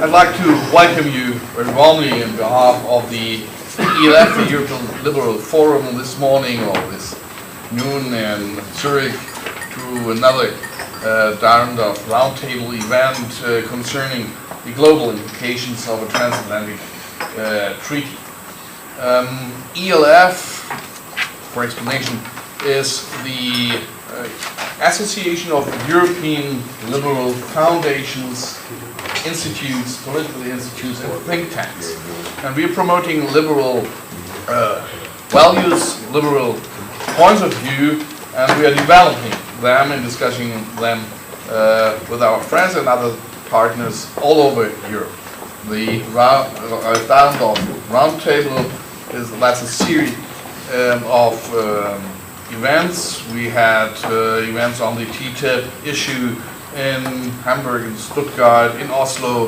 I'd like to welcome you very warmly on behalf of the ELF, the European Liberal Forum, this morning or this noon in Zurich to another Dahrendorf Roundtable event concerning the global implications of a transatlantic treaty. ELF, for explanation, is the Association of European Liberal Foundations, institutes, political institutes, and think tanks. And we are promoting liberal values, liberal points of view, and we are developing them and discussing them with our friends and other partners all over Europe. The Dahrendorf Roundtable that's a series of events. We had events on the TTIP issue in Hamburg, in Stuttgart, in Oslo,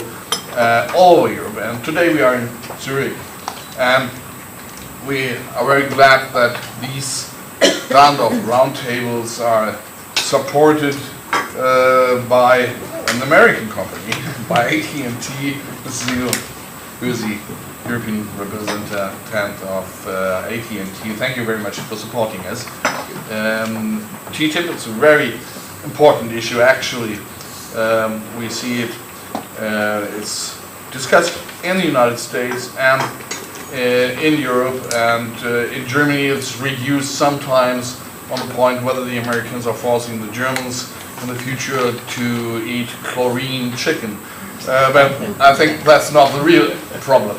all over Europe. And today we are in Zurich. And we are very glad that these Dahrendorf Roundtables are supported by an American company, by AT&T. This is who is the European representative of AT&T. Thank you very much for supporting us. TTIP is a very important issue. Actually, we see it. It's discussed in the United States and in Europe, and in Germany it's reduced sometimes on the point whether the Americans are forcing the Germans in the future to eat chlorine chicken. But I think that's not the real problem.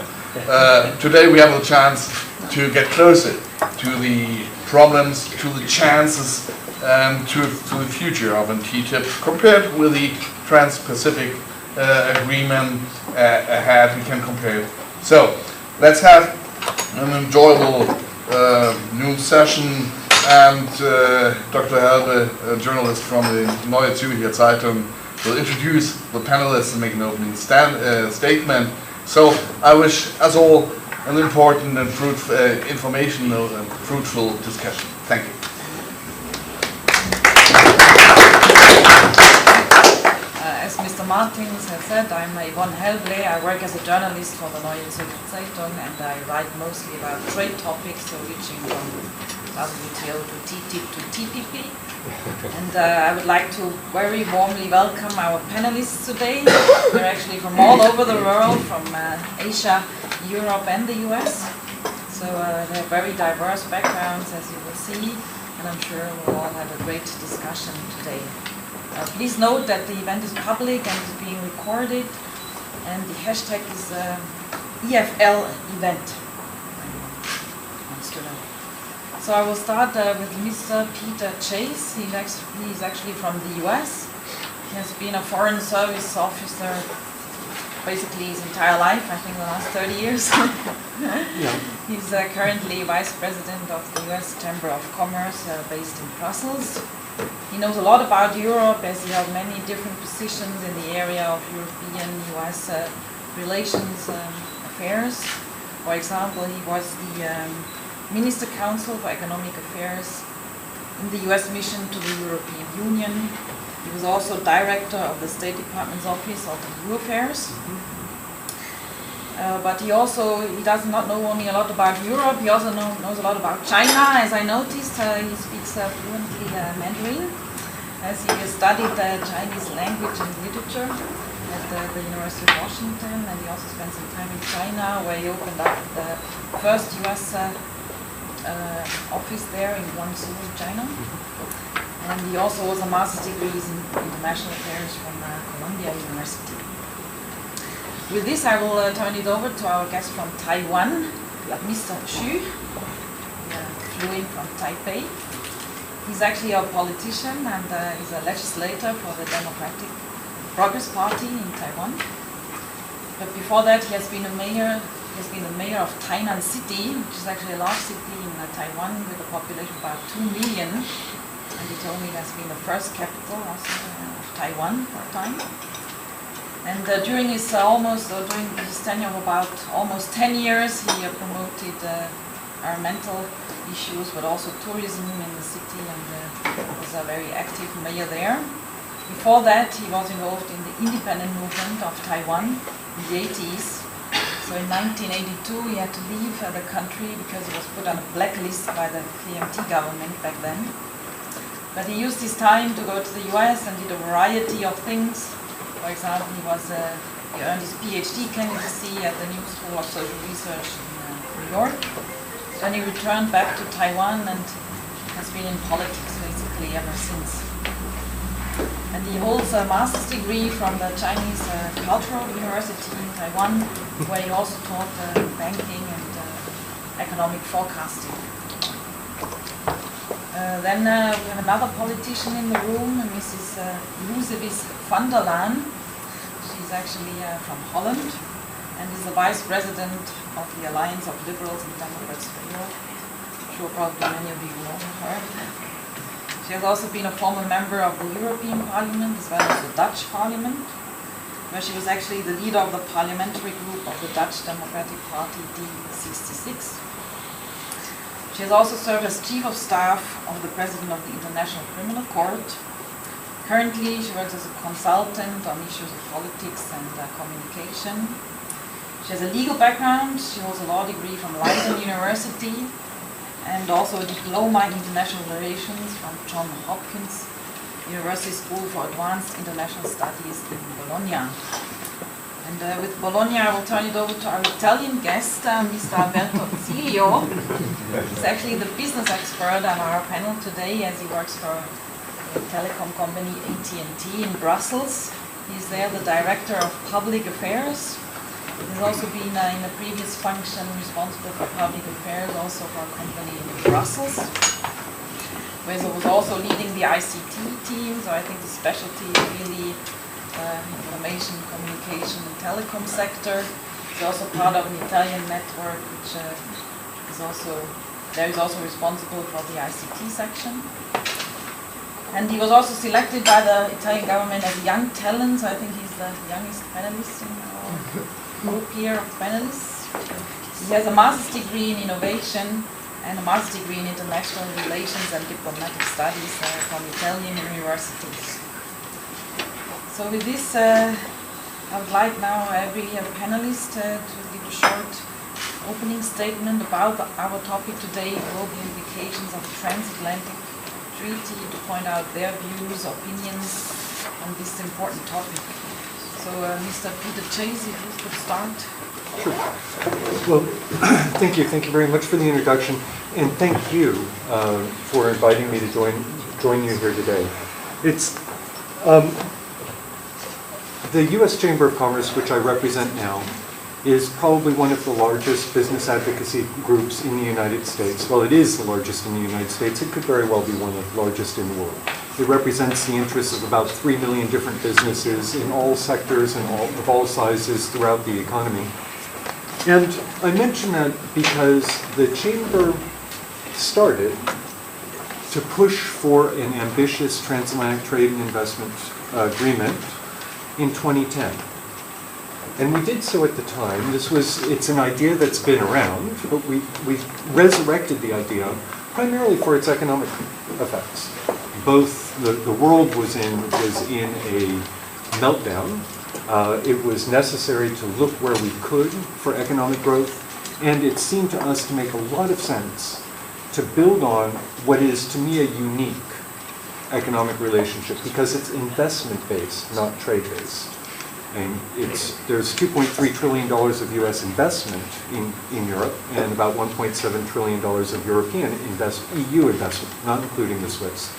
Today we have a chance to get closer to the problems, to the chances, and to the future of TTIP compared with the Trans-Pacific agreement ahead. We can compare it. So let's have an enjoyable noon session, and Dr. Helbe, a journalist from the Neue Zürcher Zeitung, will introduce the panelists and make an opening statement. So I wish us all an important and fruitful, informational and fruitful discussion. Thank you. As Mr. Martins has said, I'm Yvonne Helble. I work as a journalist for the Neue Zürcher Zeitung, and I write mostly about trade topics, so reaching from WTO to TTIP to TPP. And I would like to very warmly welcome our panelists today. They're actually from all over the world, from Asia, Europe and the US. So they have very diverse backgrounds, as you will see, and I'm sure we'll all have a great discussion today. Please note that the event is public and is being recorded, and the hashtag is EFL event. So I will start with Mr. Peter Chase. He's actually from the US. He has been a foreign service officer basically his entire life, I think the last 30 years. Yeah. He's currently Vice President of the US Chamber of Commerce based in Brussels. He knows a lot about Europe as he held many different positions in the area of European-US relations affairs. For example, he was the Minister Council for Economic Affairs in the US mission to the European Union. He was also Director of the State Department's Office of EU Affairs. But he does not know only a lot about Europe, he also knows a lot about China. As I noticed, he speaks fluently Mandarin, as he studied Chinese language and literature at the University of Washington, and he also spent some time in China, where he opened up the first US office there in Guangzhou, China. And he also has a master's degree in international affairs from Columbia University. With this, I will turn it over to our guest from Taiwan, Mr. Xu, flew in from Taipei. He's actually a politician and is a legislator for the Democratic Progress Party in Taiwan. But before that, he has been the mayor of Tainan City, which is actually a large city in Taiwan with a population of about 2 million. And he told me it has been the first capital also of Taiwan for a time. And during his tenure of about almost 10 years, he promoted environmental issues, but also tourism in the city, and was a very active mayor there. Before that, he was involved in the independent movement of Taiwan, in the 80s. So in 1982 he had to leave the country because he was put on a blacklist by the KMT government back then. But he used his time to go to the US and did a variety of things. For example, he earned his PhD candidacy at the New School of Social Research in New York. Then he returned back to Taiwan and has been in politics basically ever since. And he holds a master's degree from the Chinese Cultural University in Taiwan, where he also taught banking and economic forecasting. Then we have another politician in the room, Mrs. Lousewies van der Laan. She's actually from Holland and is the vice president of the Alliance of Liberals and Democrats for Europe. I'm sure probably many of you know her. She has also been a former member of the European Parliament as well as the Dutch Parliament, where she was actually the leader of the parliamentary group of the Dutch Democratic Party D66. She has also served as Chief of Staff of the President of the International Criminal Court. Currently, she works as a consultant on issues of politics and communication. She has a legal background. She holds a law degree from Leiden University and also a diploma in international relations from Johns Hopkins University School for Advanced International Studies in Bologna. And with Bologna, I will turn it over to our Italian guest, Mr. Alberto Zilio. He's actually the business expert on our panel today, as he works for the telecom company AT&T in Brussels. He's there the Director of Public Affairs. He's also been in a previous function responsible for public affairs, also for a company in Brussels, where he was also leading the ICT team. So I think the specialty is really information, communication, and telecom sector. He's also part of an Italian network, which is also responsible for the ICT section. And he was also selected by the Italian government as young talent. So I think he's the youngest panelist in our group here of panelists. He has a master's degree in innovation and a master's degree in international relations and diplomatic studies from Italian universities. So with this, I would like now every panelist to give a short opening statement about our topic today, global implications of the Transatlantic Treaty, to point out their views, opinions on this important topic. So Mr. Peter Chase, if you could start. Sure. Well, thank you very much for the introduction, and thank you for inviting me to join you here today. It's the U.S. Chamber of Commerce, which I represent now, is probably one of the largest business advocacy groups in the United States. Well, it is the largest in the United States. It could very well be one of the largest in the world. It represents the interests of about 3 million different businesses in all sectors and of all sizes throughout the economy. And I mention that because the Chamber started to push for an ambitious transatlantic trade and investment agreement in 2010. And we did so at the time. It's an idea that's been around, but we resurrected the idea primarily for its economic effects. Both the world was in a meltdown. It was necessary to look where we could for economic growth, and it seemed to us to make a lot of sense to build on what is, to me, a unique economic relationship, because it's investment-based, not trade-based. And there's $2.3 trillion of U.S. investment in Europe, and about $1.7 trillion of European EU investment, not including the Swiss,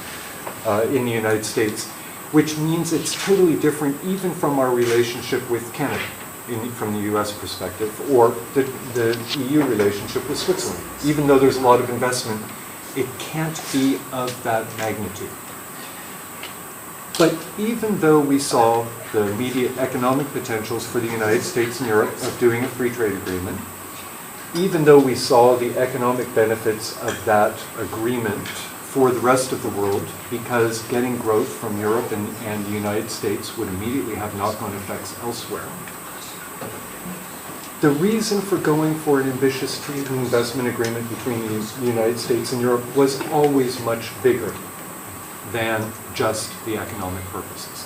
in the United States, which means it's totally different even from our relationship with Canada, from the U.S. perspective, or the EU relationship with Switzerland. Even though there's a lot of investment, it can't be of that magnitude. But even though we saw the immediate economic potentials for the United States and Europe of doing a free trade agreement, even though we saw the economic benefits of that agreement for the rest of the world, because getting growth from Europe and the United States would immediately have knock-on effects elsewhere. The reason for going for an ambitious trade and investment agreement between the United States and Europe was always much bigger than just the economic purposes.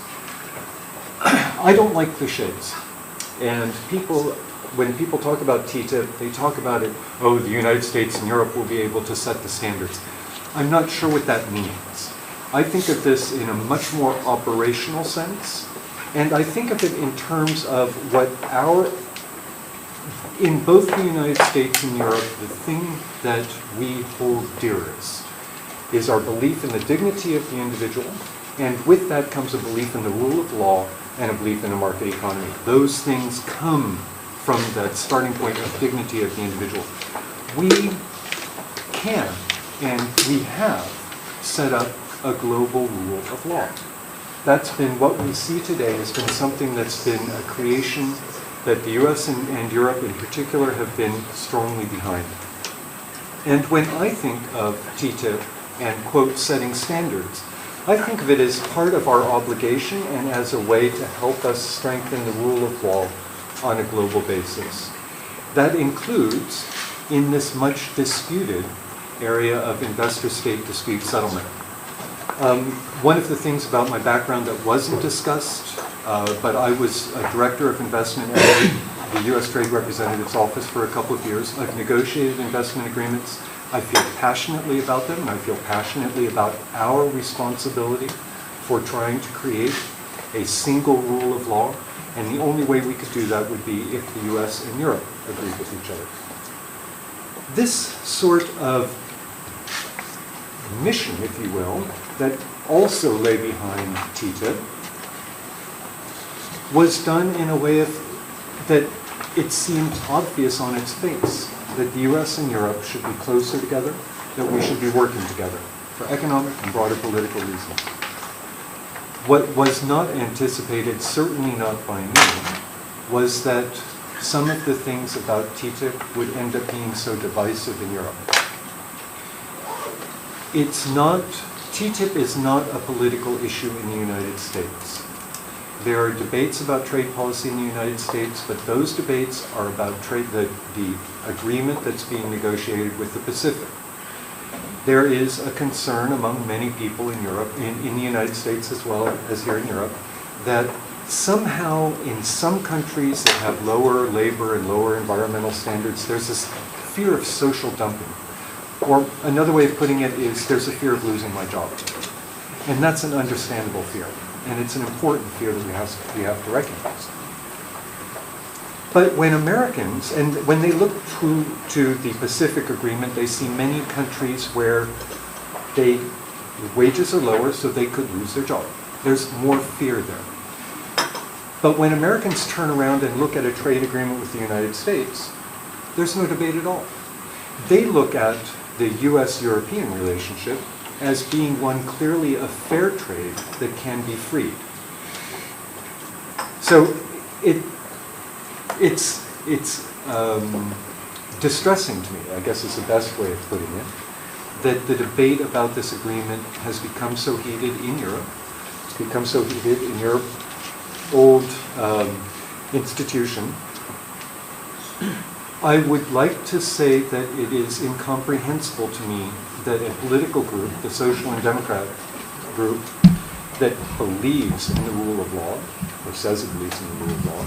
I don't like cliches. And when people talk about TTIP, they talk about it, oh, the United States and Europe will be able to set the standards. I'm not sure what that means. I think of this in a much more operational sense, and I think of it in terms of what in both the United States and Europe, the thing that we hold dearest is our belief in the dignity of the individual, and with that comes a belief in the rule of law and a belief in a market economy. Those things come from that starting point of dignity of the individual. We can, and we have, set up a global rule of law. That's been what we see today has been something that's been a creation that the US and Europe in particular have been strongly behind. And when I think of TTIP and, quote, setting standards, I think of it as part of our obligation and as a way to help us strengthen the rule of law on a global basis. That includes in this much disputed area of investor-state dispute settlement. One of the things about my background that wasn't discussed, but I was a director of investment at the U.S. Trade Representative's Office for a couple of years. I've negotiated investment agreements. I feel passionately about them, and I feel passionately about our responsibility for trying to create a single rule of law, and the only way we could do that would be if the US and Europe agreed with each other. This sort of mission, if you will, that also lay behind TTIP was done in a way that it seemed obvious on its face, that the US and Europe should be closer together, that we should be working together for economic and broader political reasons. What was not anticipated, certainly not by me, was that some of the things about TTIP would end up being so divisive in Europe. TTIP is not a political issue in the United States. There are debates about trade policy in the United States, but those debates are about the agreement that's being negotiated with the Pacific. There is a concern among many people in Europe, in the United States as well as here in Europe, that somehow in some countries that have lower labor and lower environmental standards, there's this fear of social dumping. Or another way of putting it is there's a fear of losing my job. And that's an understandable fear. And it's an important fear that we have to recognize. But when Americans, and when they look to the Pacific Agreement, they see many countries where wages are lower, so they could lose their job. There's more fear there. But when Americans turn around and look at a trade agreement with the United States, there's no debate at all. They look at the US-European relationship as being one clearly of fair trade that can be freed. So it's distressing to me, I guess is the best way of putting it, that the debate about this agreement has become so heated in Europe. It's become so heated in Europe, old institution. I would like to say that it is incomprehensible to me that a political group, the Social and Democrat group, that believes in the rule of law, or says it believes in the rule of law,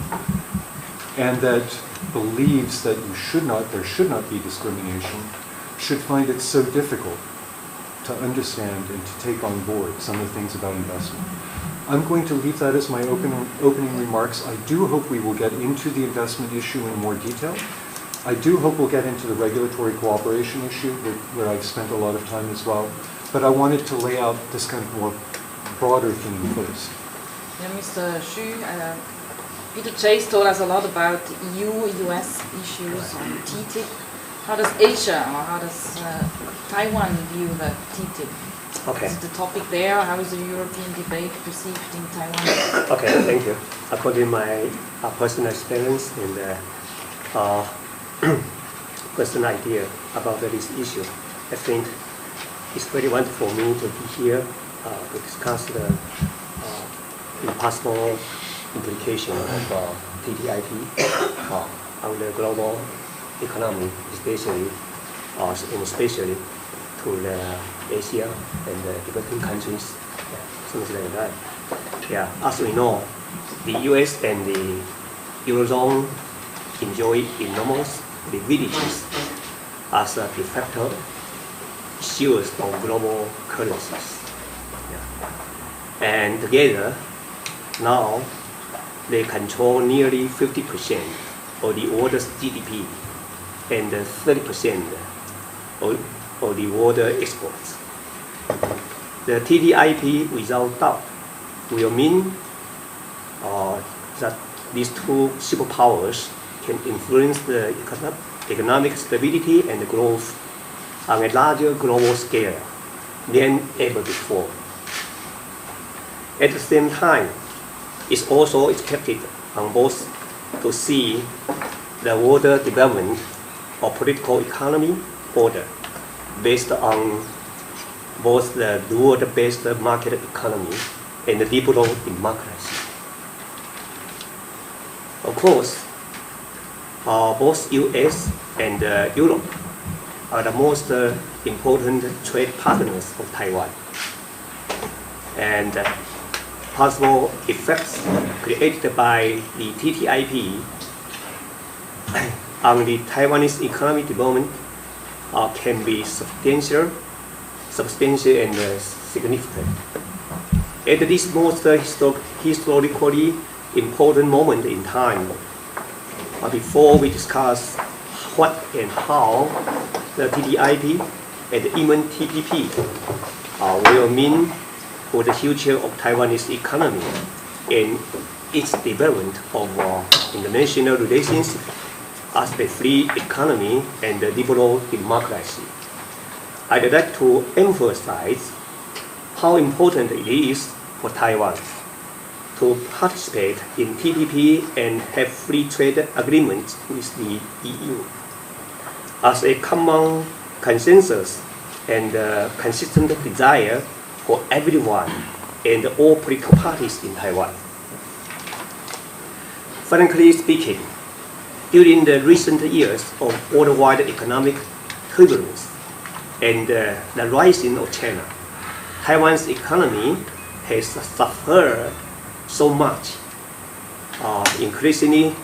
and that believes that there should not be discrimination, should find it so difficult to understand and to take on board some of the things about investment. I'm going to leave that as my opening remarks. I do hope we will get into the investment issue in more detail. I do hope we'll get into the regulatory cooperation issue, where I've spent a lot of time as well. But I wanted to lay out this kind of more broader theme first. Yeah, Mr. Xu, Peter Chase told us a lot about EU-US issues on TTIP. How does Asia, or how does Taiwan view the TTIP? Okay. Is the topic there? How is the European debate perceived in Taiwan? Okay, thank you. According to my personal experience and personal idea about this issue, I think it's very wonderful for me to be here to discuss the possible implication of TTIP on the global economy, especially to the Asia and the developing countries, something like that. Yeah, as we know, the U.S. and the Eurozone enjoy enormous liquidities as a de facto issuers of global currencies. Yeah. And together, now they control nearly 50% of the world's GDP and 30% of the world exports. The TTIP, without doubt, will mean that these two superpowers can influence the economic stability and growth on a larger global scale than ever before. At the same time, it's also expected on both to see the world development of political economy order based on both the dual-based market economy and the liberal democracy. Of course, both US and Europe are the most important trade partners of Taiwan. And possible effects created by the TTIP on the Taiwanese economic development can be substantial and significant. At this most historically important moment in time, before we discuss what and how the TTIP and even TPP will mean for the future of Taiwanese economy and its development of international relations as a free economy and a liberal democracy, I'd like to emphasize how important it is for Taiwan to participate in TPP and have free trade agreements with the EU as a common consensus and consistent desire for everyone and all political parties in Taiwan. Frankly speaking, during the recent years of worldwide economic turbulence and the rising of China, Taiwan's economy has suffered so much, increasingly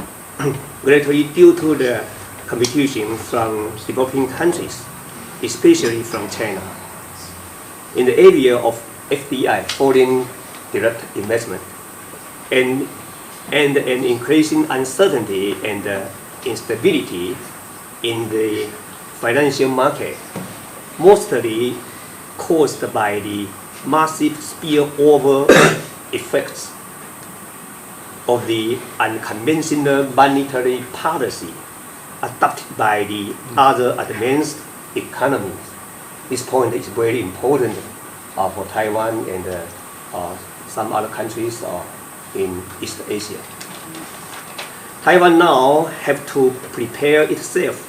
greatly due to the competition from developing countries, especially from China. In the area of FDI, foreign direct investment, and an increasing uncertainty and instability in the financial market, mostly caused by the massive spillover effects of the unconventional monetary policy adopted by the other advanced economies. This point is very important for Taiwan and some other countries in East Asia. Taiwan now have to prepare itself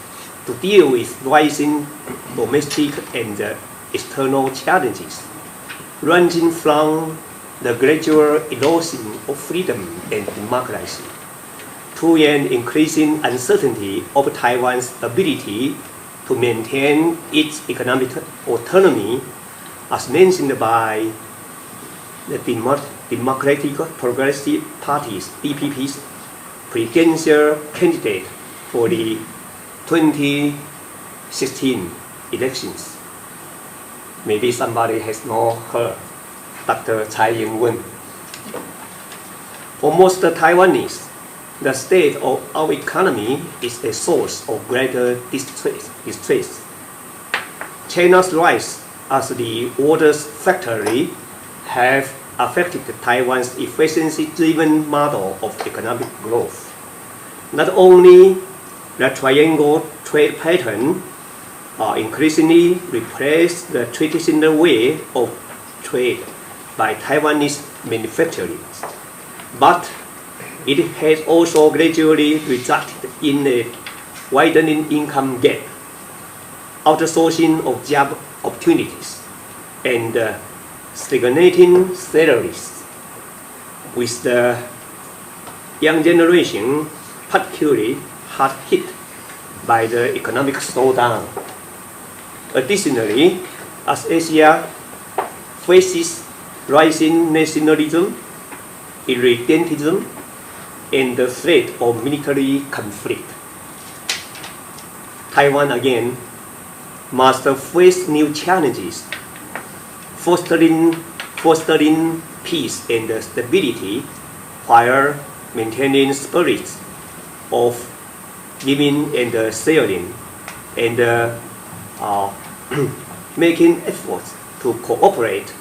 to deal with rising domestic and external challenges, ranging from the gradual erosion of freedom and democracy to an increasing uncertainty of Taiwan's ability to maintain its economic autonomy, as mentioned by the Democratic Progressive Party's DPP's presidential candidate for the 2016 elections. Maybe somebody has not heard Dr. Tsai Ing-wen. For most Taiwanese, the state of our economy is a source of greater distress. China's rise as the world's factory have affected Taiwan's efficiency-driven model of economic growth. Not only the triangle trade pattern increasingly replaced the traditional way of trade by Taiwanese manufacturing, but it has also gradually resulted in a widening income gap, outsourcing of job opportunities, and stagnating salaries, with the young generation particularly hard hit by the economic slowdown. Additionally, as Asia faces rising nationalism, irredentism, and the threat of military conflict. Taiwan again must face new challenges, fostering peace and stability while maintaining spirits of giving and sharing, and making efforts to cooperate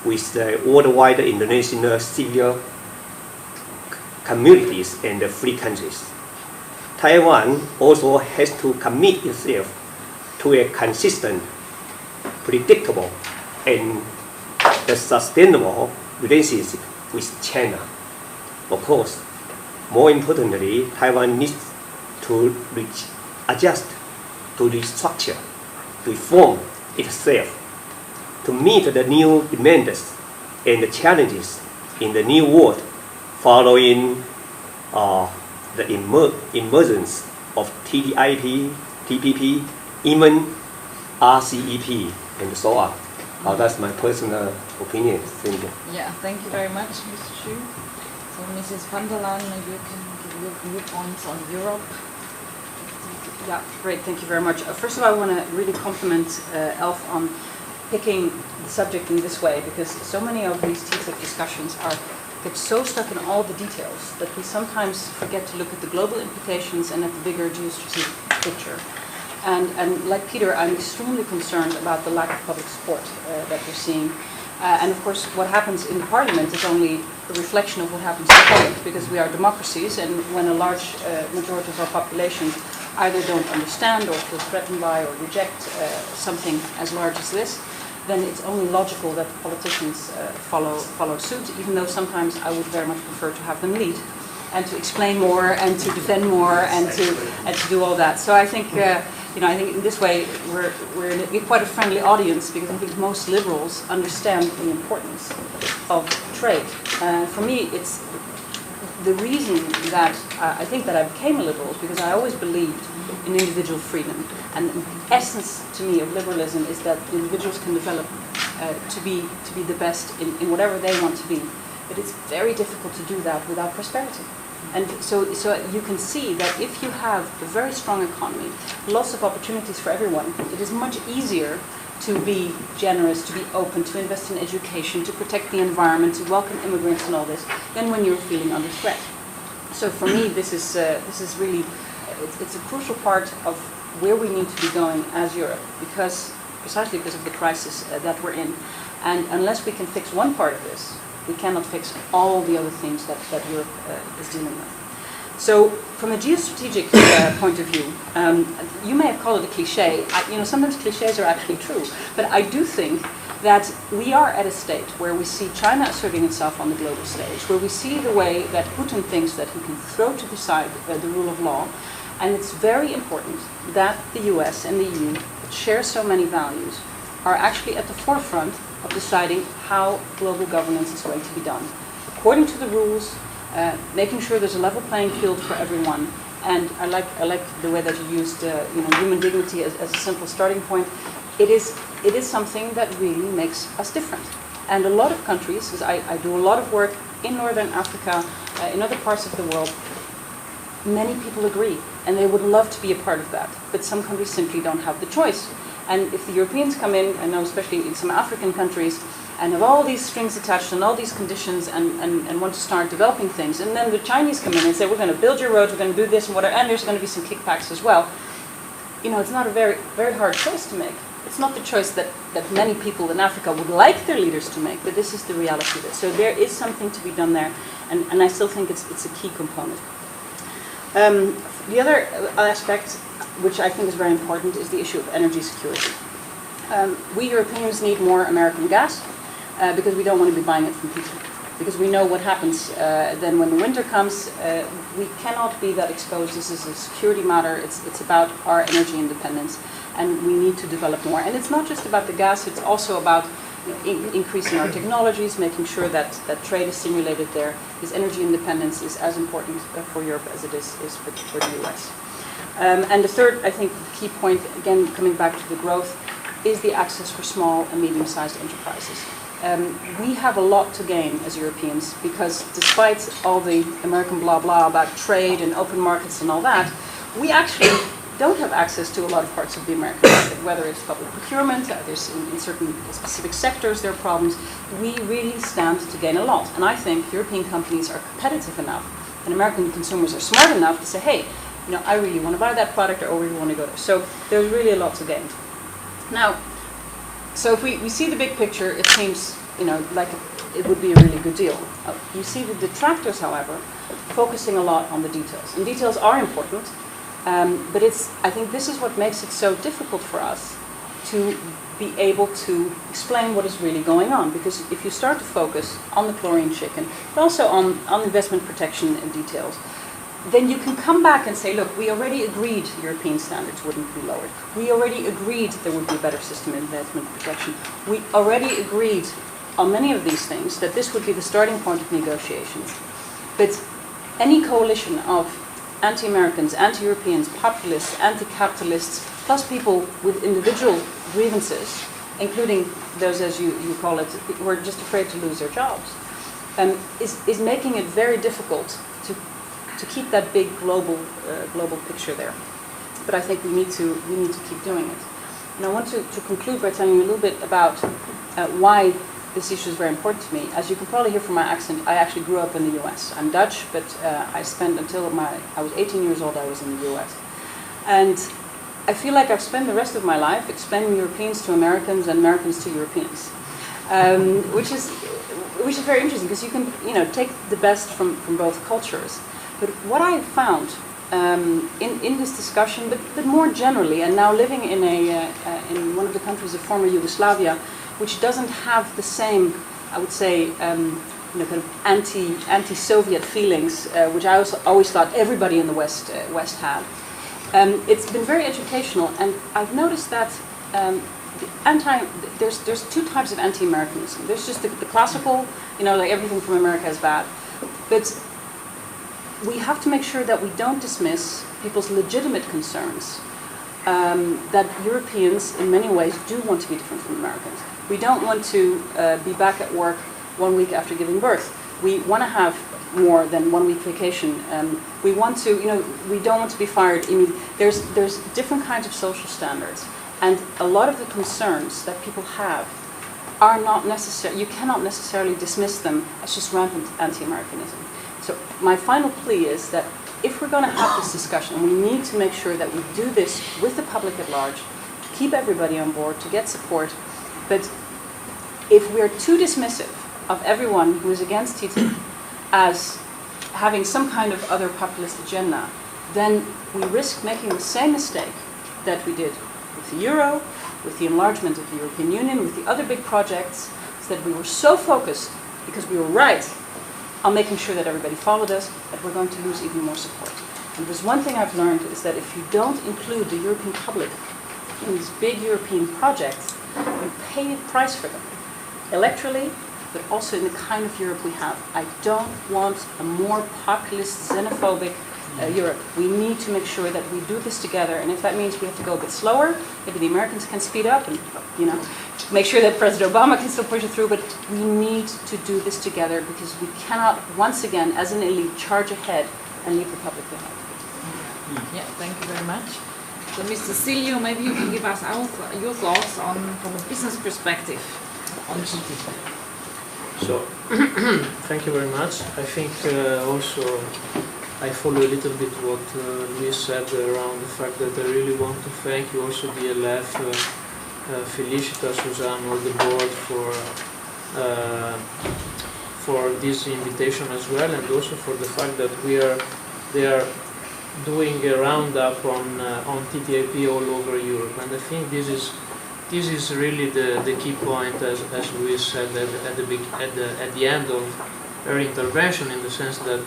with the worldwide international civil communities and free countries. Taiwan also has to commit itself to a consistent, predictable, and sustainable relationship with China. Of course, more importantly, Taiwan needs to adjust, to restructure, to reform itself, to meet the new demands and the challenges in the new world following the emergence of TTIP, TPP, even RCEP, and so on. That's my personal opinion. Thank you. Yeah, thank you very much, Mr. Xu. So, Mrs. van der Laan, you can give your viewpoints on Europe. Yeah, great. Thank you very much. First of all, I want to really compliment Elf on picking the subject in this way, because so many of these TTIP discussions get so stuck in all the details that we sometimes forget to look at the global implications and at the bigger geostrategic picture. And like Peter, I'm extremely concerned about the lack of public support that we're seeing. And of course, what happens in the parliament is only a reflection of what happens in Poland, because we are democracies, and when a large majority of our population either don't understand or feel threatened by or reject something as large as this, then it's only logical that the politicians follow suit, even though sometimes I would very much prefer to have them lead and to explain more and to defend more and to do all that. So I think I think in this way we're quite a friendly audience, because I think most liberals understand the importance of trade. For me, it's the reason that I think that I became a liberal is because I always believed in individual freedom. And the essence to me of liberalism is that individuals can develop to be the best in whatever they want to be. But it's very difficult to do that without prosperity. And so you can see that if you have a very strong economy, lots of opportunities for everyone, it is much easier to be generous, to be open, to invest in education, to protect the environment, to welcome immigrants and all this, than when you're feeling under threat. So for me, this is really, it's a crucial part of where we need to be going as Europe, precisely because of the crisis that we're in. And unless we can fix one part of this, we cannot fix all the other things that Europe is dealing with. So, from a geostrategic point of view, you may have called it a cliche. Sometimes cliches are actually true, but I do think that we are at a state where we see China asserting itself on the global stage, where we see the way that Putin thinks that he can throw to the side the rule of law, and it's very important that the US and the EU, that share so many values, are actually at the forefront of deciding how global governance is going to be done, according to the rules, making sure there's a level playing field for everyone. And I like the way that you used human dignity as a simple starting point. It is something that really makes us different. And a lot of countries, because I do a lot of work in Northern Africa, in other parts of the world, many people agree, and they would love to be a part of that. But some countries simply don't have the choice. And if the Europeans come in, I know especially in some African countries, and have all these strings attached and all these conditions and want to start developing things, and then the Chinese come in and say, we're going to build your roads, we're going to do this and whatever, and there's going to be some kickbacks as well. It's not a very, very hard choice to make. It's not the choice that many people in Africa would like their leaders to make, but this is the reality of it. So there is something to be done there, and I still think it's a key component. The other aspect, which I think is very important, is the issue of energy security. We Europeans need more American gas because we don't want to be buying it from people. Because we know what happens then when the winter comes. We cannot be that exposed. This is a security matter. It's about our energy independence, and we need to develop more. And it's not just about the gas. It's also about increasing our technologies, making sure that trade is stimulated there. Because energy independence is as important for Europe as it is for the US. And the third, I think, key point, again, coming back to the growth, is the access for small and medium-sized enterprises. we have a lot to gain as Europeans, because despite all the American blah blah about trade and open markets and all that, we actually don't have access to a lot of parts of the American market, whether it's public procurement, there's in certain specific sectors there are problems. We really stand to gain a lot. And I think European companies are competitive enough and American consumers are smart enough to say, hey, you know, I really want to buy that product or I really want to go there. So there's really a lot to gain. Now, so if we see the big picture, it seems, you know, like it would be a really good deal. You see the detractors, however, focusing a lot on the details. And details are important. But I think this is what makes it so difficult for us to be able to explain what is really going on. Because if you start to focus on the chlorine chicken, but also on investment protection and details, then you can come back and say, look, we already agreed European standards wouldn't be lowered. We already agreed there would be a better system of investment protection. We already agreed on many of these things that this would be the starting point of negotiations. But any coalition of anti-Americans, anti-Europeans, populists, anti-capitalists, plus people with individual grievances, including those, as you call it, who are just afraid to lose their jobs, is making it very difficult to keep that big global picture there. But I think we need to keep doing it. And I want to conclude by telling you a little bit about why this issue is very important to me. As you can probably hear from my accent, I actually grew up in the US. I'm Dutch, but I spent until I was 18 years old, I was in the US. And I feel like I've spent the rest of my life explaining Europeans to Americans and Americans to Europeans, which is very interesting because you can take the best from both cultures. But what I found in this discussion, but more generally, and now living in in one of the countries of former Yugoslavia, which doesn't have the same, I would say, kind of anti-Soviet feelings, which I always thought everybody in the West had. It's been very educational, and I've noticed that there's two types of anti-Americanism. There's just the classical, like everything from America is bad, but we have to make sure that we don't dismiss people's legitimate concerns. That Europeans, in many ways, do want to be different from Americans. We don't want to be back at work 1 week after giving birth. We want to have more than 1 week vacation. We want to, we don't want to be fired immediately. There's different kinds of social standards, and a lot of the concerns that people have are not necessary. You cannot necessarily dismiss them as just rampant anti-Americanism. So my final plea is that if we're going to have this discussion, we need to make sure that we do this with the public at large, to keep everybody on board, to get support. But if we're too dismissive of everyone who is against TTIP as having some kind of other populist agenda, then we risk making the same mistake that we did with the euro, with the enlargement of the European Union, with the other big projects, is that we were so focused, because we were right, on making sure that everybody followed us, that we're going to lose even more support. And there's one thing I've learned is that if you don't include the European public in these big European projects, you pay a price for them, electorally, but also in the kind of Europe we have. I don't want a more populist, xenophobic Europe. We need to make sure that we do this together, and if that means we have to go a bit slower, maybe the Americans can speed up and, make sure that President Obama can still push it through, but we need to do this together because we cannot, once again, as an elite, charge ahead and leave the public behind. Yeah, thank you very much. So, Mr. Silio, maybe you can give us your thoughts on, from a business perspective, on TTIP. So, thank you very much. I think also I follow a little bit what Luis said around the fact that I really want to thank you also DLF, Felicita, Suzanne, all the board for this invitation as well, and also for the fact that they are doing a roundup on TTIP all over Europe, and I think this is really the key point, as Luis said at the end of her intervention, in the sense that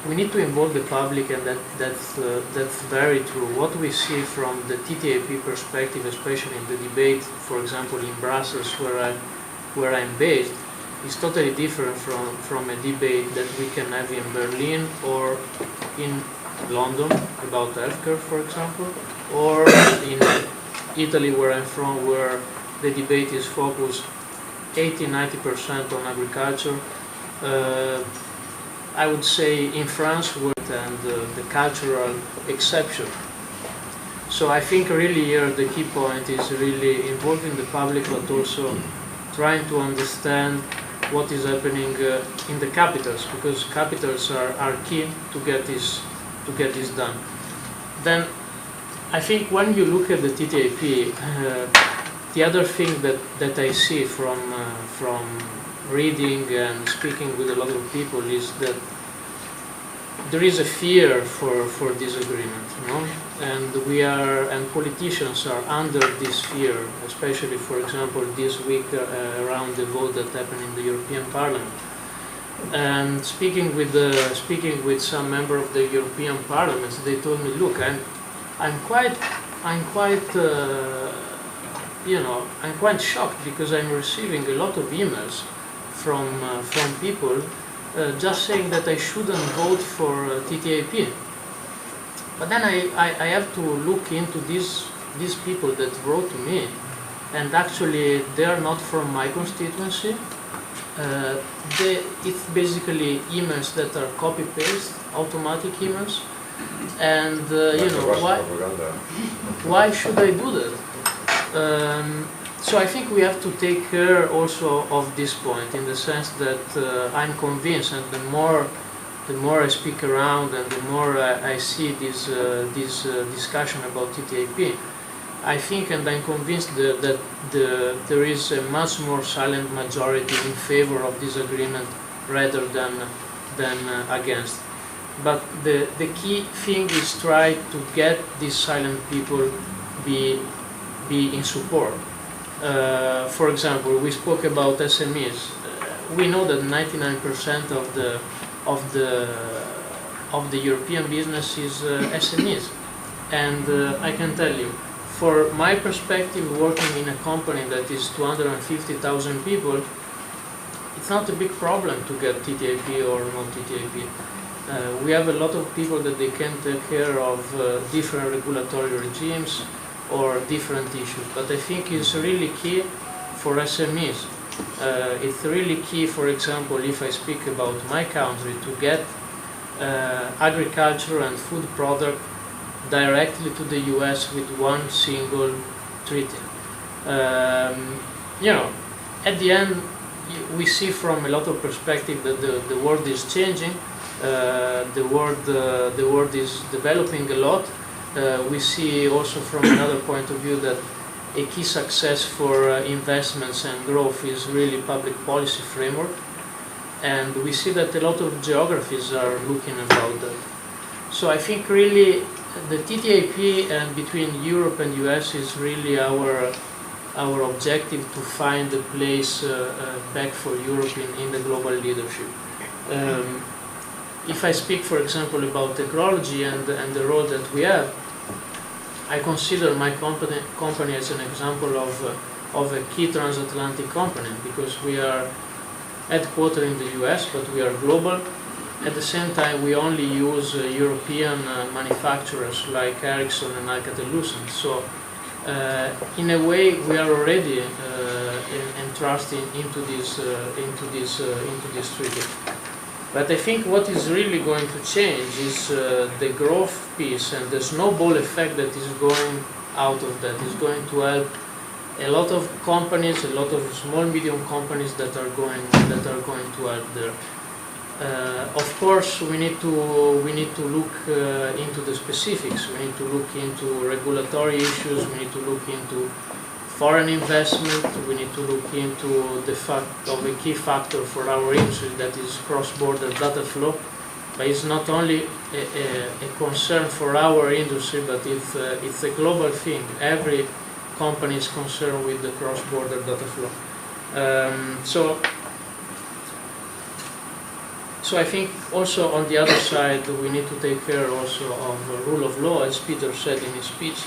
we need to involve the public, and that's very true. What we see from the TTIP perspective, especially in the debate, for example, in Brussels, where I'm based, is totally different from a debate that we can have in Berlin or in London about healthcare, for example, or in Italy, where I'm from, where the debate is focused 80–90% on agriculture. I would say in France and the cultural exception. So I think really here the key point is really involving the public, but also trying to understand what is happening in the capitals, because capitals are key to get this done. Then I think when you look at the TTIP, the other thing that I see from reading and speaking with a lot of people is that there is a fear for this agreement, you know? And politicians are under this fear, especially, for example, this week around the vote that happened in the European Parliament. And speaking with some member of the European Parliament, they told me, look, I'm quite shocked, because I'm receiving a lot of emails from people just saying that I shouldn't vote for TTIP. But then I have to look into these people that wrote to me, and actually they are not from my constituency. It's basically emails that are copy-paste, automatic emails, and why should I do that? So I think we have to take care also of this point, in the sense that I'm convinced, and the more I speak around and the more I see this discussion about TTIP, I think and I'm convinced that there is a much more silent majority in favor of this agreement rather than against. But the key thing is try to get these silent people be in support. For example, we spoke about SMEs. We know that 99% of the European business is SMEs, and I can tell you, for my perspective, working in a company that is 250,000 people, it's not a big problem to get TTIP or not TTIP. We have a lot of people that they can take care of different regulatory regimes or different issues, but I think it's really key for SMEs. It's really key, for example, if I speak about my country, to get agriculture and food product directly to the US with one single treaty. At the end, we see from a lot of perspective that the world is changing. The world is developing a lot. We see also from another point of view that a key success for investments and growth is really public policy framework, and we see that a lot of geographies are looking about that. So I think really the TTIP and between Europe and US is really our objective to find a place back for Europe in the global leadership. If I speak, for example, about technology and the role that we have, I consider my company as an example of a key transatlantic company, because we are headquartered in the US, but we are global. At the same time, we only use European manufacturers like Ericsson and Alcatel-Lucent. So, in a way, we are already entrusted into this treaty. But I think what is really going to change is the growth piece, and the snowball effect that is going out of that is going to help a lot of companies, a lot of small medium companies that are going to help there. Of course, we need to look into the specifics. We need to look into regulatory issues. We need to look into foreign investment. We need to look into the fact of a key factor for our industry, that is cross-border data flow. But it's not only a concern for our industry, but it's a global thing. Every company is concerned with the cross-border data flow. So I think also on the other side, we need to take care also of the rule of law, as Peter said in his speech,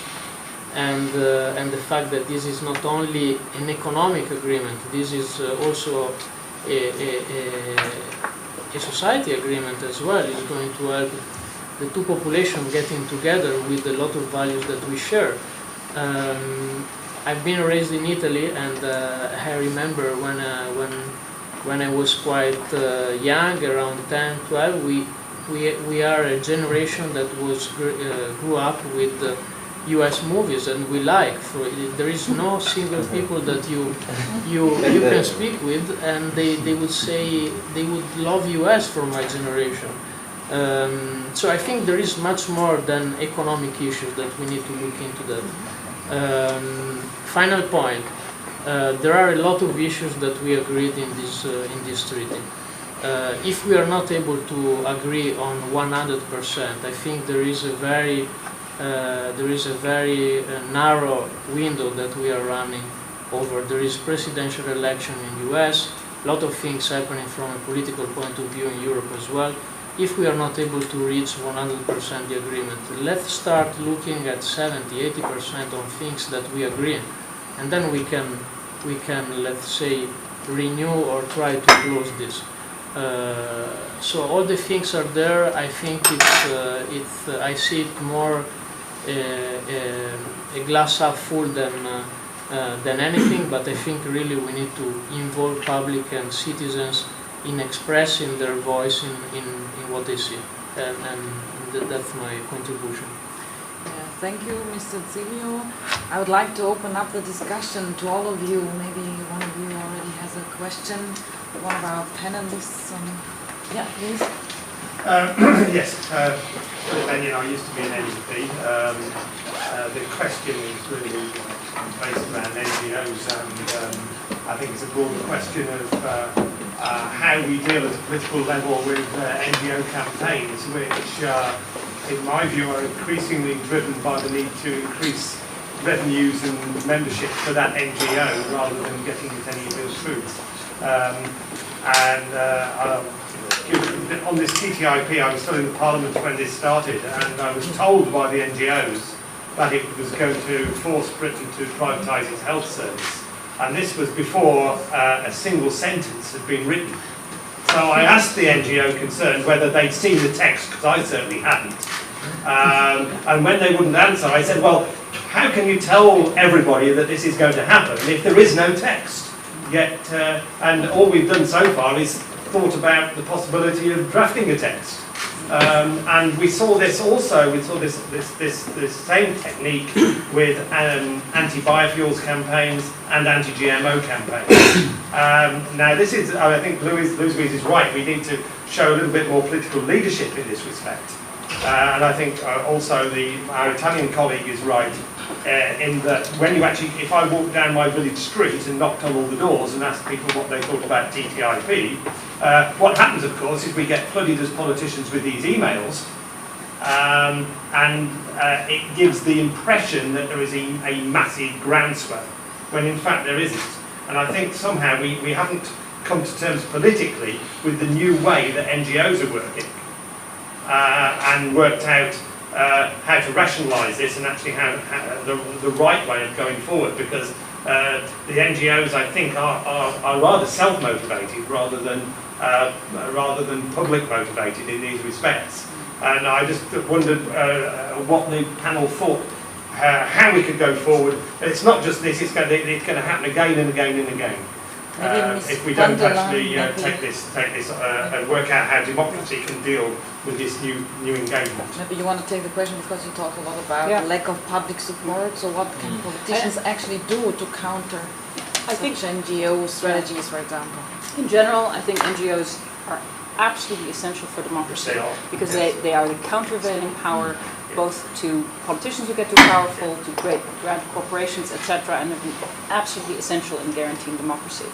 and the fact that this is not only an economic agreement, this is also a society agreement as well. It's going to help the two populations getting together with a lot of values that we share. I've been raised in Italy, and I remember when I was quite young, around 10, 12, we are a generation that grew up with U.S. movies, and we like. There is no single people that you can speak with, and they would say they would love U.S. for my generation. So I think there is much more than economic issues that we need to look into that. Final point. There are a lot of issues that we agreed in this treaty. If we are not able to agree on 100%, I think there is a very narrow window that we are running over. There is presidential election in US, a lot of things happening from a political point of view in Europe as well. If we are not able to reach 100% the agreement, let's start looking at 70–80% on things that we agree on, and then we can, let's say, renew or try to close this. So all the things are there. I think I see it more a glass half full than anything, but I think really we need to involve public and citizens in expressing their voice in what they see, and that's my contribution. Thank you, Mr. Zilio. I would like to open up the discussion to all of you. Maybe one of you already has a question. One of our panelists. Yeah, please. Yes, I used to be an MEP. The question is really based around NGOs, and I think it's a broader question of how we deal at a political level with NGO campaigns, which, in my view, are increasingly driven by the need to increase revenues and membership for that NGO rather than getting at any real truth. On this TTIP, I was still in Parliament when this started, and I was told by the NGOs that it was going to force Britain to privatise its health service. And this was before a single sentence had been written. So I asked the NGO concerned whether they'd seen the text, because I certainly hadn't. And when they wouldn't answer, I said, well, how can you tell everybody that this is going to happen if there is no text? Yet, and all we've done so far is thought about the possibility of drafting a text. And we saw this also, this same technique with anti-biofuels campaigns and anti-GMO campaigns. Now this is, I think Lousewies is right, we need to show a little bit more political leadership in this respect. And I think also our Italian colleague is right in that when you actually, if I walked down my village street and knocked on all the doors and asked people what they thought about TTIP, what happens, of course, is we get flooded as politicians with these emails, and it gives the impression that there is a massive groundswell, when in fact there isn't. And I think somehow we haven't come to terms politically with the new way that NGOs are working, and worked out how to rationalise this and actually how the right way of going forward, because the NGOs, I think, are rather self-motivated rather than public motivated in these respects. And I just wondered what the panel thought, how we could go forward. It's not just this; it's going to happen again and again and again. If we don't actually take this and work out how democracy can deal with this new engagement. Maybe you want to take the question because you talk a lot about lack of public support. So what can politicians actually do to counter such NGO strategies, for example? In general, I think NGOs are absolutely essential for democracy because they are the countervailing power both to politicians who get too powerful, to grand corporations, etc., and they're absolutely essential in guaranteeing democracy.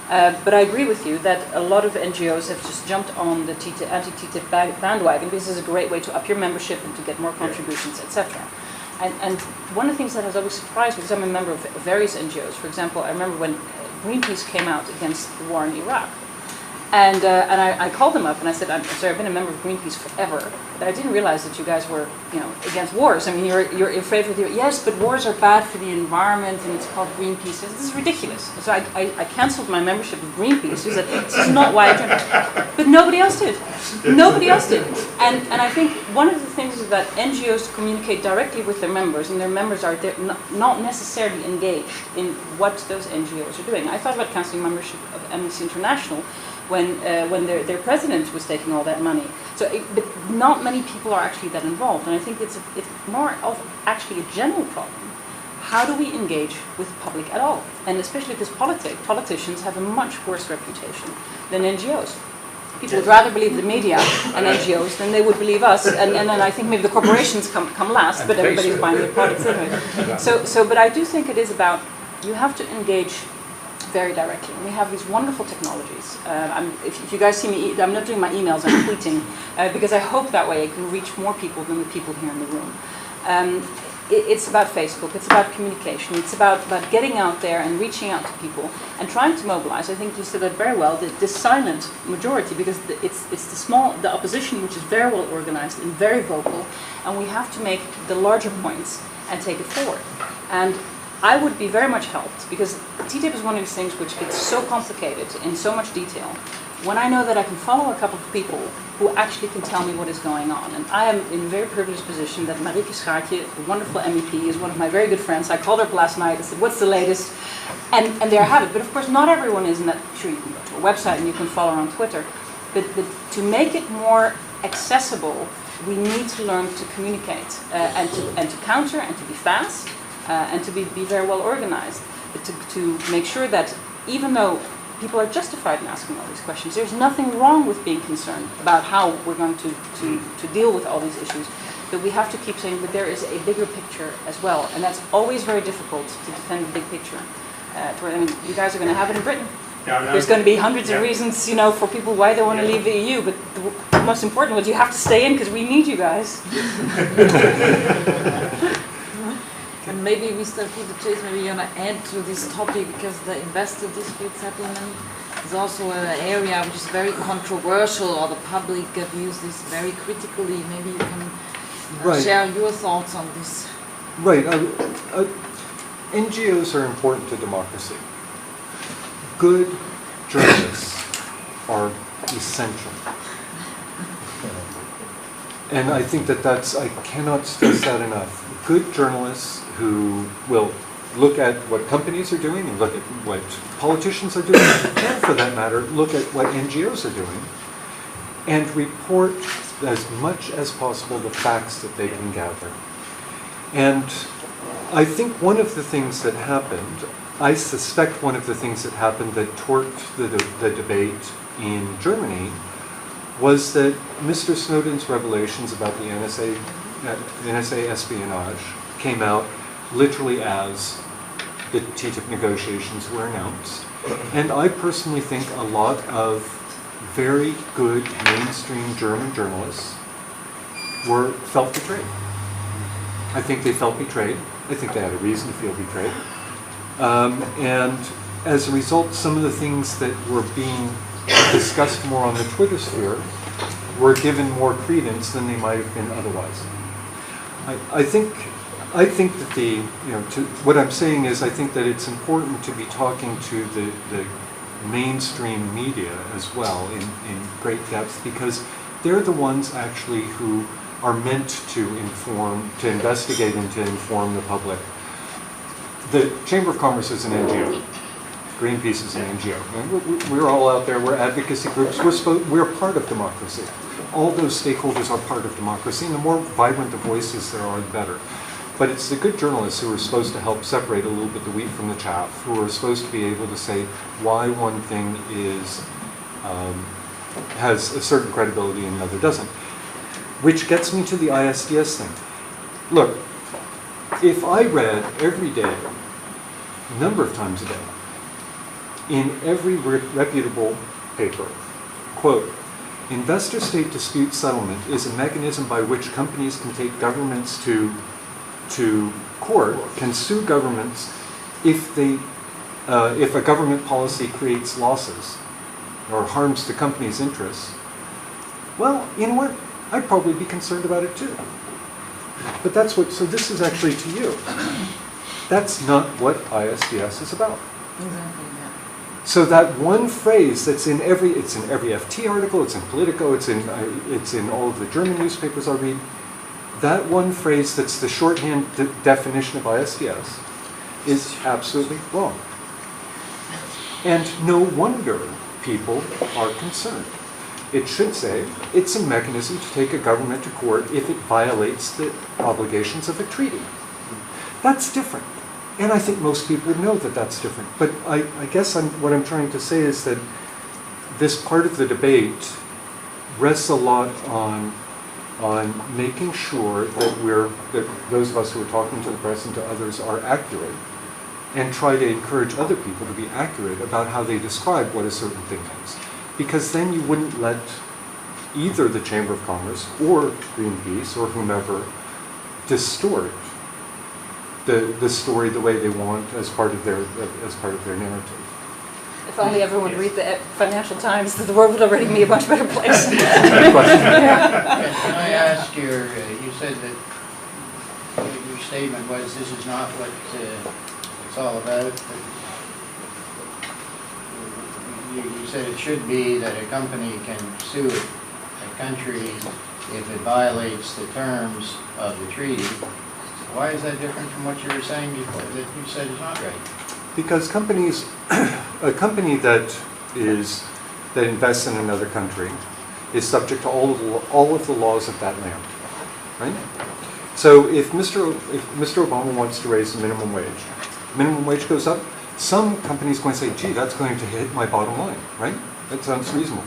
But I agree with you that a lot of NGOs have just jumped on the anti-TTIP bandwagon because it's a great way to up your membership and to get more contributions, etc. And one of the things that has always surprised me, because I'm a member of various NGOs, for example, I remember when Greenpeace came out against the war in Iraq, And I called them up and I said, I'm sorry, I've been a member of Greenpeace forever, but I didn't realize that you guys were, against wars. I mean, you're in favor of yes, but wars are bad for the environment and it's called Greenpeace. This is ridiculous. So I canceled my membership of Greenpeace. I said, this is not why I joined. But nobody else did. Nobody else did. And I think one of the things is that NGOs communicate directly with their members, and their members are not necessarily engaged in what those NGOs are doing. I thought about canceling membership of Amnesty International when their president was taking all that money. So, but not many people are actually that involved, and I think it's more of actually a general problem. How do we engage with the public at all? And especially because politicians have a much worse reputation than NGOs. People would rather believe the media and NGOs than they would believe us, and then I think maybe the corporations come last, but everybody's buying their products anyway. But I do think it is about, you have to engage very directly. And we have these wonderful technologies. If you guys see me, I'm not doing my emails, I'm tweeting, because I hope that way I can reach more people than the people here in the room. It's about Facebook, it's about communication, it's about getting out there and reaching out to people and trying to mobilize. I think you said that very well, the silent majority, because it's the opposition which is very well organized and very vocal, and we have to make the larger points and take it forward. And I would be very much helped, because TTIP is one of these things which gets so complicated in so much detail, when I know that I can follow a couple of people who actually can tell me what is going on. And I am in a very privileged position that Marieke Schaartje, a wonderful MEP, is one of my very good friends. I called her up last night, I said, what's the latest? And there I have it. But of course, not everyone is in that. Sure, you can go to a website and you can follow her on Twitter. But to make it more accessible, we need to learn to communicate and to counter and to be fast and to be very well organized. But to make sure that even though people are justified in asking all these questions, there's nothing wrong with being concerned about how we're going to deal with all these issues. But we have to keep saying that there is a bigger picture as well. And that's always very difficult to defend the big picture. I mean, you guys are going to have it in Britain. There's going to be hundreds of reasons, for people why they want to leave the EU. But the most important was you have to stay in because we need you guys. And maybe Mr. Peter Chase, maybe you want to add to this topic, because the investor dispute settlement is also an area which is very controversial, or the public views this very critically. Maybe you can share your thoughts on this. Right. NGOs are important to democracy. Good journalists are essential. And I think I cannot stress that enough. Good journalists who will look at what companies are doing and look at what politicians are doing, and for that matter, look at what NGOs are doing, and report as much as possible the facts that they can gather. And I think one of the things that happened, I suspect one of the things that happened that torqued the debate in Germany was that Mr. Snowden's revelations about the NSA espionage came out literally as the TTIP negotiations were announced. And I personally think a lot of very good mainstream German journalists felt betrayed. I think they felt betrayed. I think they had a reason to feel betrayed. And as a result, some of the things that were being discussed more on the Twitter sphere were given more credence than they might have been otherwise. I think that what I'm saying is I think that it's important to be talking to the mainstream media as well in great depth, because they're the ones actually who are meant to investigate and to inform the public. The Chamber of Commerce is an NGO. Greenpeace is an NGO. And we're all out there, we're advocacy groups, we're part of democracy. All those stakeholders are part of democracy, and the more vibrant the voices there are, the better. But it's the good journalists who are supposed to help separate a little bit the wheat from the chaff, who are supposed to be able to say why one thing has a certain credibility and another doesn't. Which gets me to the ISDS thing. Look, if I read every day, a number of times a day, in every reputable paper, quote, investor-state dispute settlement is a mechanism by which companies can take governments to court, can sue governments if a government policy creates losses. or harms the company's interests, well, you know what? I'd probably be concerned about it too. But that's what, so this is actually to you. That's not what ISDS is about. Exactly, yeah. So that one phrase that's in every, it's in every FT article, it's in Politico, it's in all of the German newspapers I read, that one phrase that's the shorthand definition of ISDS is absolutely wrong. And no wonder people are concerned. It should say it's a mechanism to take a government to court if it violates the obligations of a treaty. That's different. And I think most people would know that that's different. But I guess what I'm trying to say is that this part of the debate rests a lot on making sure that those of us who are talking to the press and to others are accurate, and try to encourage other people to be accurate about how they describe what a certain thing is. Because then you wouldn't let either the Chamber of Commerce or Greenpeace or whomever distort the story the way they want as part of their narrative. If only everyone would read the Financial Times, the world would already be a much better place. Can I ask you said that your statement was this is not what it's all about. You said it should be that a company can sue a country if it violates the terms of the treaty. Why is that different from what you were saying before, that you said is not right? Because companies, a company that invests in another country is subject to all of the laws of that land, right? So if Mr. Obama wants to raise the minimum wage goes up, some companies going to say, gee, that's going to hit my bottom line, right? That sounds reasonable.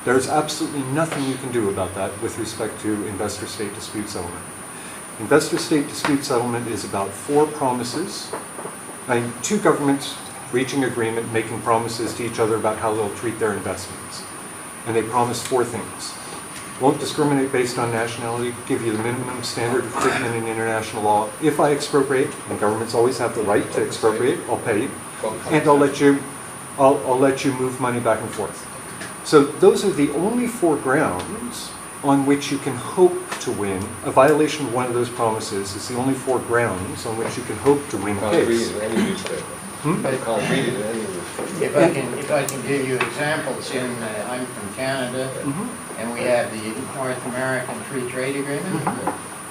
There's absolutely nothing you can do about that with respect to investor-state dispute settlement. Investor-state dispute settlement is about 4 promises. Two governments reaching agreement, making promises to each other about how they'll treat their investments. And they promise 4 things. Won't discriminate based on nationality, give you the minimum standard of treatment in international law. If I expropriate, and governments always have the right to expropriate, I'll pay you. And I'll let you move money back and forth. So those are the only 4 grounds on which you can hope to win. A violation of one of those promises is the only 4 grounds on which you can hope to win a case. If I can give you examples, I'm from Canada, and we have the North American Free Trade Agreement.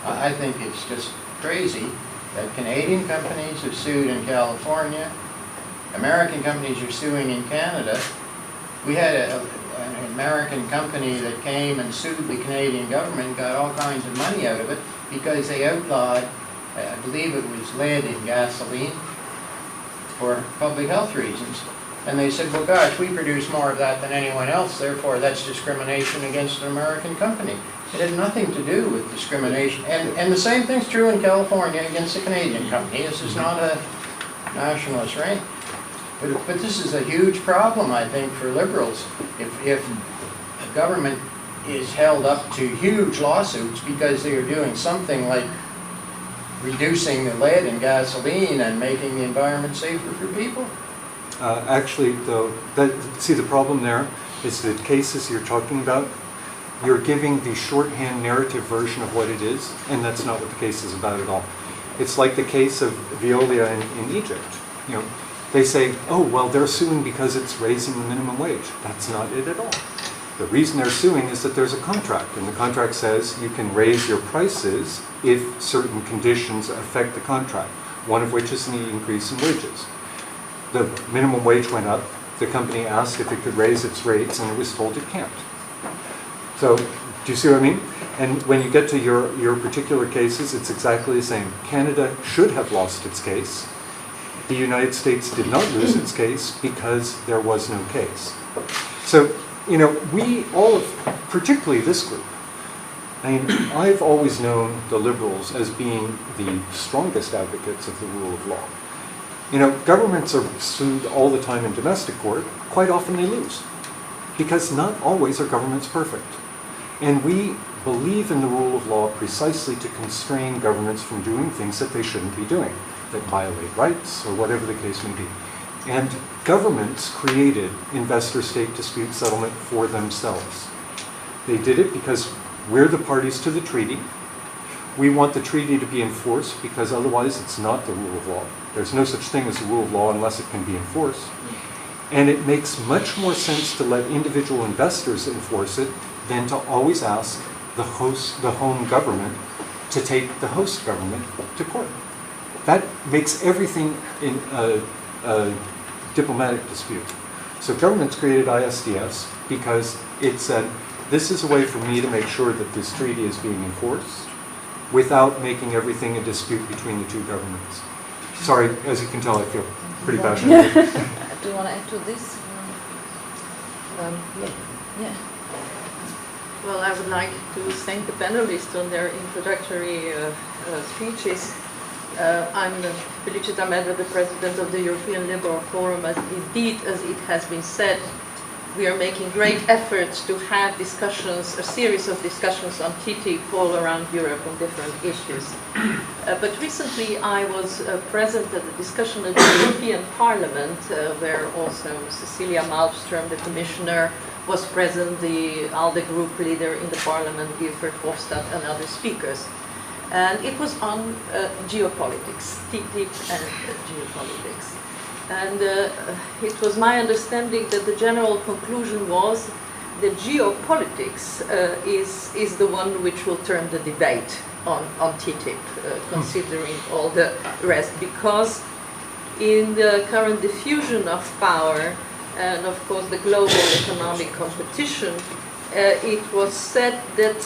I think it's just crazy that Canadian companies have sued in California, American companies are suing in Canada. We had an American company that came and sued the Canadian government and got all kinds of money out of it because they outlawed, I believe it was lead in gasoline for public health reasons. And they said, well gosh, we produce more of that than anyone else, therefore that's discrimination against an American company. It had nothing to do with discrimination. And the same thing's true in California against a Canadian company. This is not a nationalist right. But this is a huge problem, I think, for liberals. If the government is held up to huge lawsuits because they are doing something like reducing the lead in gasoline and making the environment safer for people. Actually, though, see the problem there is the cases you're talking about, you're giving the shorthand narrative version of what it is, and that's not what the case is about at all. It's like the case of Veolia in Egypt. You know, they say, oh, well, they're suing because it's raising the minimum wage. That's not it at all. The reason they're suing is that there's a contract, and the contract says you can raise your prices if certain conditions affect the contract, one of which is the increase in wages. The minimum wage went up. The company asked if it could raise its rates, and it was told it can't. So, do you see what I mean? And when you get to your particular cases, it's exactly the same. Canada should have lost its case. The United States did not lose its case because there was no case. So, you know, we all, particularly this group, I mean, I've always known the liberals as being the strongest advocates of the rule of law. You know, governments are sued all the time in domestic court. Quite often they lose, because not always are governments perfect. And we believe in the rule of law precisely to constrain governments from doing things that they shouldn't be doing, that violate rights, or whatever the case may be. And governments created investor-state dispute settlement for themselves. They did it because we're the parties to the treaty. We want the treaty to be enforced because otherwise it's not the rule of law. There's no such thing as the rule of law unless it can be enforced. And it makes much more sense to let individual investors enforce it than to always ask the home government to take the host government to court. That makes everything in a diplomatic dispute. So governments created ISDS because it said, this is a way for me to make sure that this treaty is being enforced without making everything a dispute between the two governments. Sorry, as you can tell, I feel pretty passionate. Do you want to add to this? Yeah. Well, I would like to thank the panelists on their introductory speeches. I'm Felice D'Ameda, the president of the European Liberal Forum, and indeed, as it has been said, we are making great efforts to have discussions, a series of discussions on TTIP all around Europe on different issues. But recently I was present at a discussion at the European Parliament where also Cecilia Malmström, the commissioner, was present, the ALDE group leader in the Parliament, Guy Verhofstadt, and other speakers. And it was on geopolitics, TTIP and geopolitics. And it was my understanding that the general conclusion was that geopolitics is the one which will turn the debate on TTIP, considering all the rest, because in the current diffusion of power and of course the global economic competition, it was said that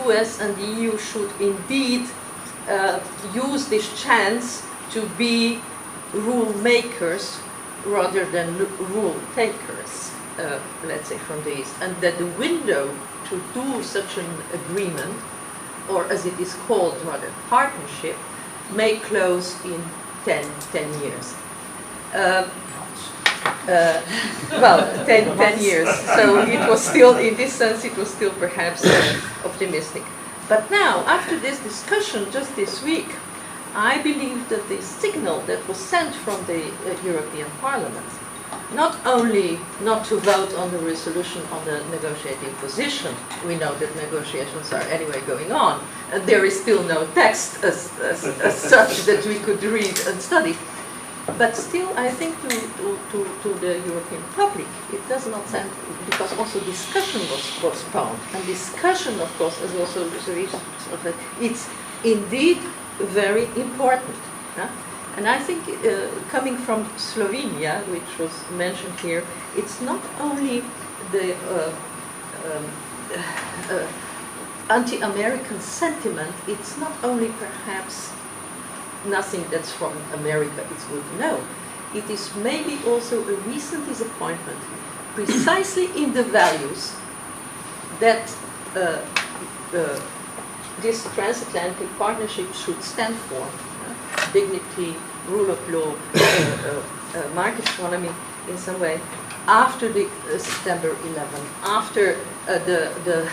US and the EU should indeed use this chance to be rule makers rather than rule takers, let's say from the East, and that the window to do such an agreement, or as it is called rather, partnership, may close in 10 years. Well, 10 years, so it was still, in this sense, it was still perhaps optimistic. But now, after this discussion just this week, I believe that the signal that was sent from the European Parliament, not only not to vote on the resolution on the negotiating position, we know that negotiations are anyway going on, and there is still no text as such that we could read and study, but still I think to the European public it does not send, because also discussion was postponed, and discussion of course is also it's indeed very important. And I think coming from Slovenia, which was mentioned here, it's not only the anti-American sentiment, it's not only perhaps nothing that's from America, it's good to know. It is maybe also a recent disappointment, precisely in the values that this transatlantic partnership should stand for. Dignity, rule of law, market economy in some way. After the September 11, after the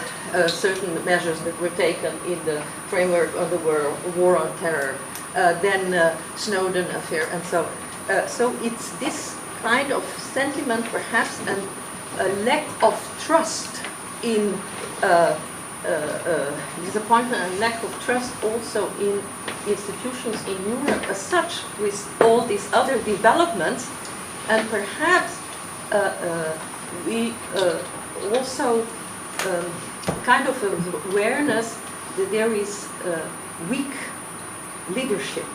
certain measures that were taken in the framework of the war on terror, then Snowden affair and so on. So it's this kind of sentiment perhaps, and a lack of trust in disappointment and lack of trust also in institutions in Europe as such, with all these other developments, and perhaps we also kind of awareness that there is weak leadership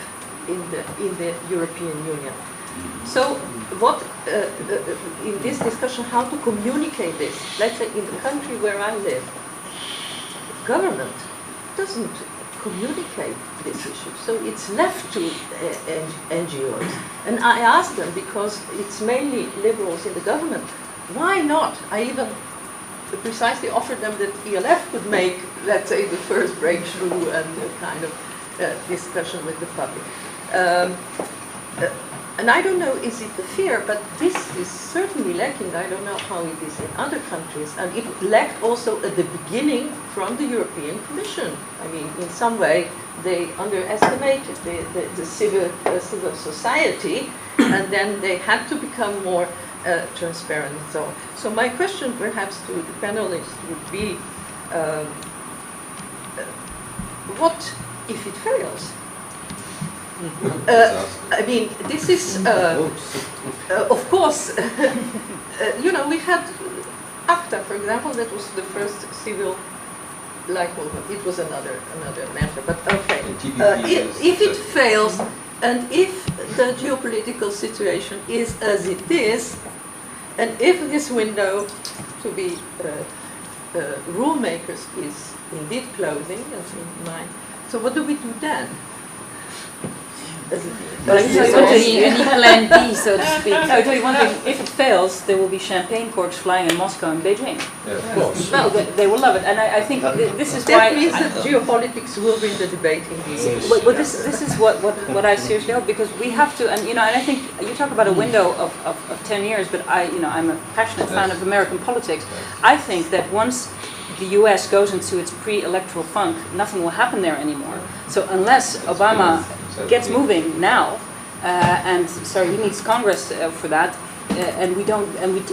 in the European Union. So what, in this discussion, how to communicate this? Let's say in the country where I live, government doesn't communicate this issue, so it's left to NGOs. And I ask them, because it's mainly liberals in the government, why not? I even precisely offered them that ELF could make, let's say, the first breakthrough and a kind of discussion with the public. And I don't know, is it the fear, but this is certainly lacking. I don't know how it is in other countries. And it lacked also at the beginning from the European Commission. I mean, in some way, they underestimated the civil society, and then they had to become more transparent. So my question perhaps to the panelists would be, what if it fails? I mean, this is, of course, you know, we had ACTA, for example, that was the first civil like movement. It was another matter, but okay. If it fails, and if the geopolitical situation is as it is, and if this window to be rule makers is indeed closing, as in mine, so what do we do then? Well, I can tell you one thing. Any plan B, so to speak. I'll tell you one thing. If it fails, there will be champagne corks flying in Moscow and Beijing. Yeah, of course. Well, they will love it, and I think this is That why. means that geopolitics will be the debate in the years. Well, this is what I seriously hope, because we have to, and you know, and I think you talk about a window of 10 years, but I'm a passionate fan of American politics. I think that once the U.S. goes into its pre-electoral funk, nothing will happen there anymore. So unless Obama gets moving now, and sorry, he needs Congress for that, and we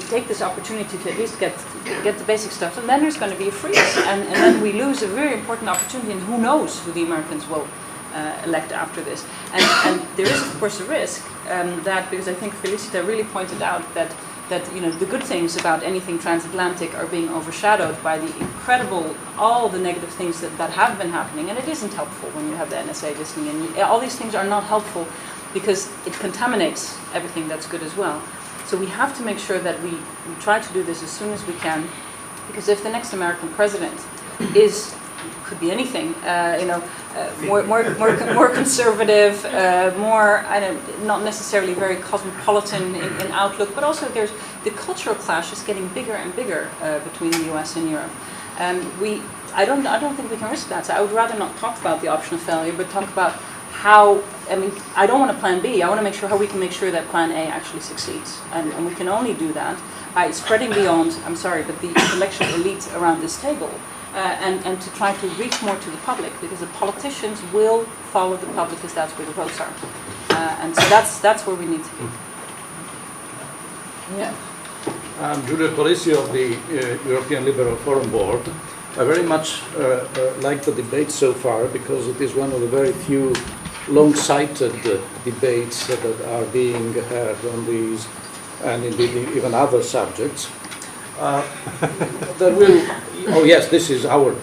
take this opportunity to at least get the basic stuff, and then there's going to be a freeze, and then we lose a very important opportunity, and who knows who the Americans will elect after this. And there is of course a risk that, because I think Felicita really pointed out that you know, the good things about anything transatlantic are being overshadowed by the incredible, all the negative things that have been happening, and it isn't helpful when you have the NSA listening, and all these things are not helpful because it contaminates everything that's good as well. So we have to make sure that we try to do this as soon as we can, because if the next American president could be anything, you know, more conservative, more not necessarily very cosmopolitan in outlook, but also there's the cultural clash is getting bigger and bigger between the U.S. and Europe. I don't think we can risk that. So I would rather not talk about the option of failure, but talk about how. I mean, I don't want a plan B. I want to make sure how we can make sure that plan A actually succeeds, and we can only do that by spreading beyond. I'm sorry, but the intellectual elite around this table. And to try to reach more to the public, because the politicians will follow the public, because that's where the votes are, and so that's where we need to be. Yeah. I'm Giulio Polisi of the European Liberal Forum Board. I very much like the debate so far, because it is one of the very few long-sighted debates that are being had on these and indeed even other subjects. Oh yes, this is our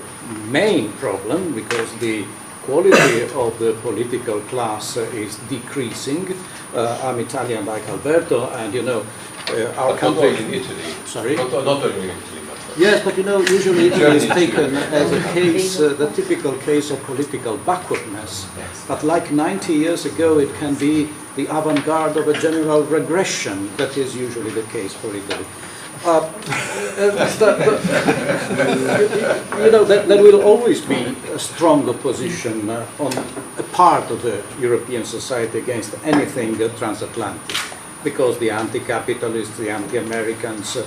main problem, because the quality of the political class is decreasing. I'm Italian like Alberto, and you know, our country... Not only in Italy. Sorry? Not only in Italy. Yes, but you know, usually Italy is taken as a case, the typical case of political backwardness. But like 90 years ago, it can be the avant-garde of a general regression. That is usually the case for Italy. You know, there will always be a strong opposition on a part of the European society against anything transatlantic, because the anti-capitalists, the anti-Americans,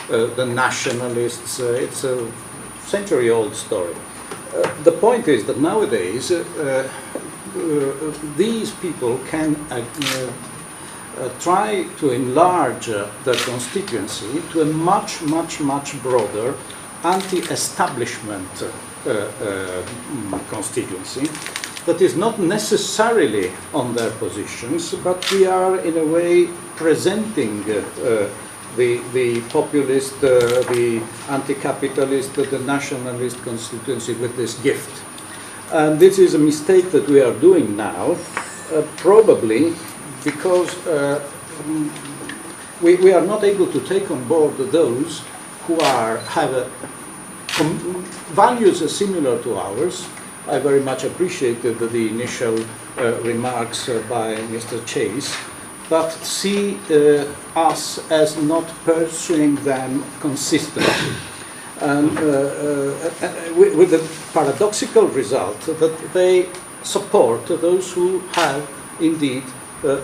the nationalists, it's a century-old story. The point is that nowadays these people can try to enlarge their constituency to a much broader anti-establishment constituency that is not necessarily on their positions, but we are in a way presenting the populist, the anti-capitalist, the nationalist constituency with this gift. And this is a mistake that we are doing now, probably because we are not able to take on board those who have values similar to ours. I very much appreciated the initial remarks by Mr. Chase, but see us as not pursuing them consistently. And with the paradoxical result that they support those who have indeed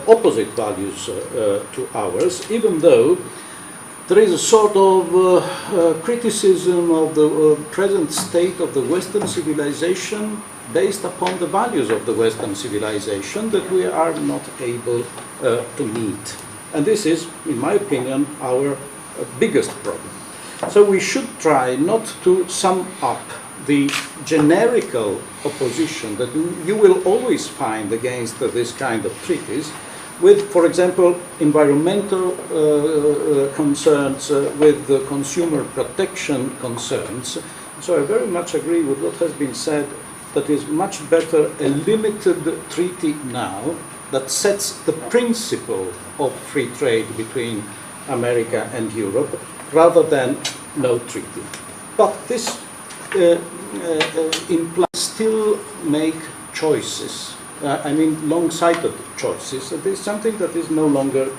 opposite values to ours, even though there is a sort of criticism of the present state of the Western civilization based upon the values of the Western civilization that we are not able to meet. And this is, in my opinion, our biggest problem. So we should try not to sum up the generical opposition that you will always find against this kind of treaties with, for example, environmental concerns, with consumer protection concerns. So I very much agree with what has been said, that is much better a limited treaty now that sets the principle of free trade between America and Europe, rather than no treaty. But this implies still make choices. I mean, long-sighted choices. It is something that is no longer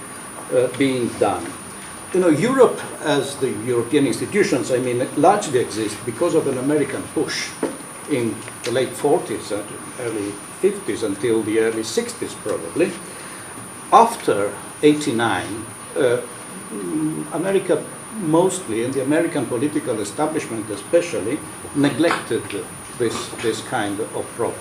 being done. You know, Europe, as the European institutions, I mean, largely exist because of an American push in the late 40s and early 50s until the early 60s, probably. After '89, America mostly, and the American political establishment especially, neglected this kind of problem.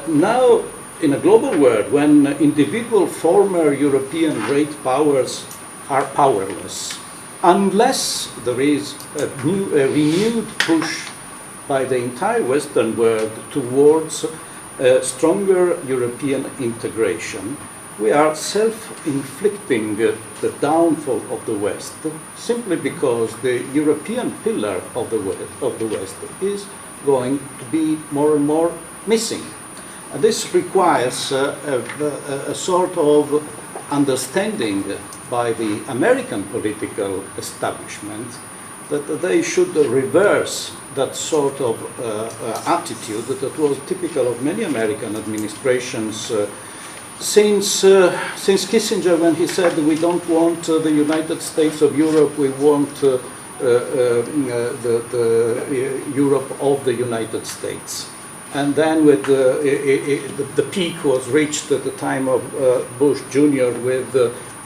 Now, in a global world, when individual former European great powers are powerless, unless there is a renewed push by the entire Western world towards stronger European integration, we are self-inflicting the downfall of the West, simply because the European pillar of the West is going to be more and more missing. And this requires a sort of understanding by the American political establishment that they should reverse that sort of attitude that was typical of many American administrations since Kissinger, when he said we don't want the United States of Europe, we want the Europe of the United States. And then with the peak was reached at the time of Bush Jr. with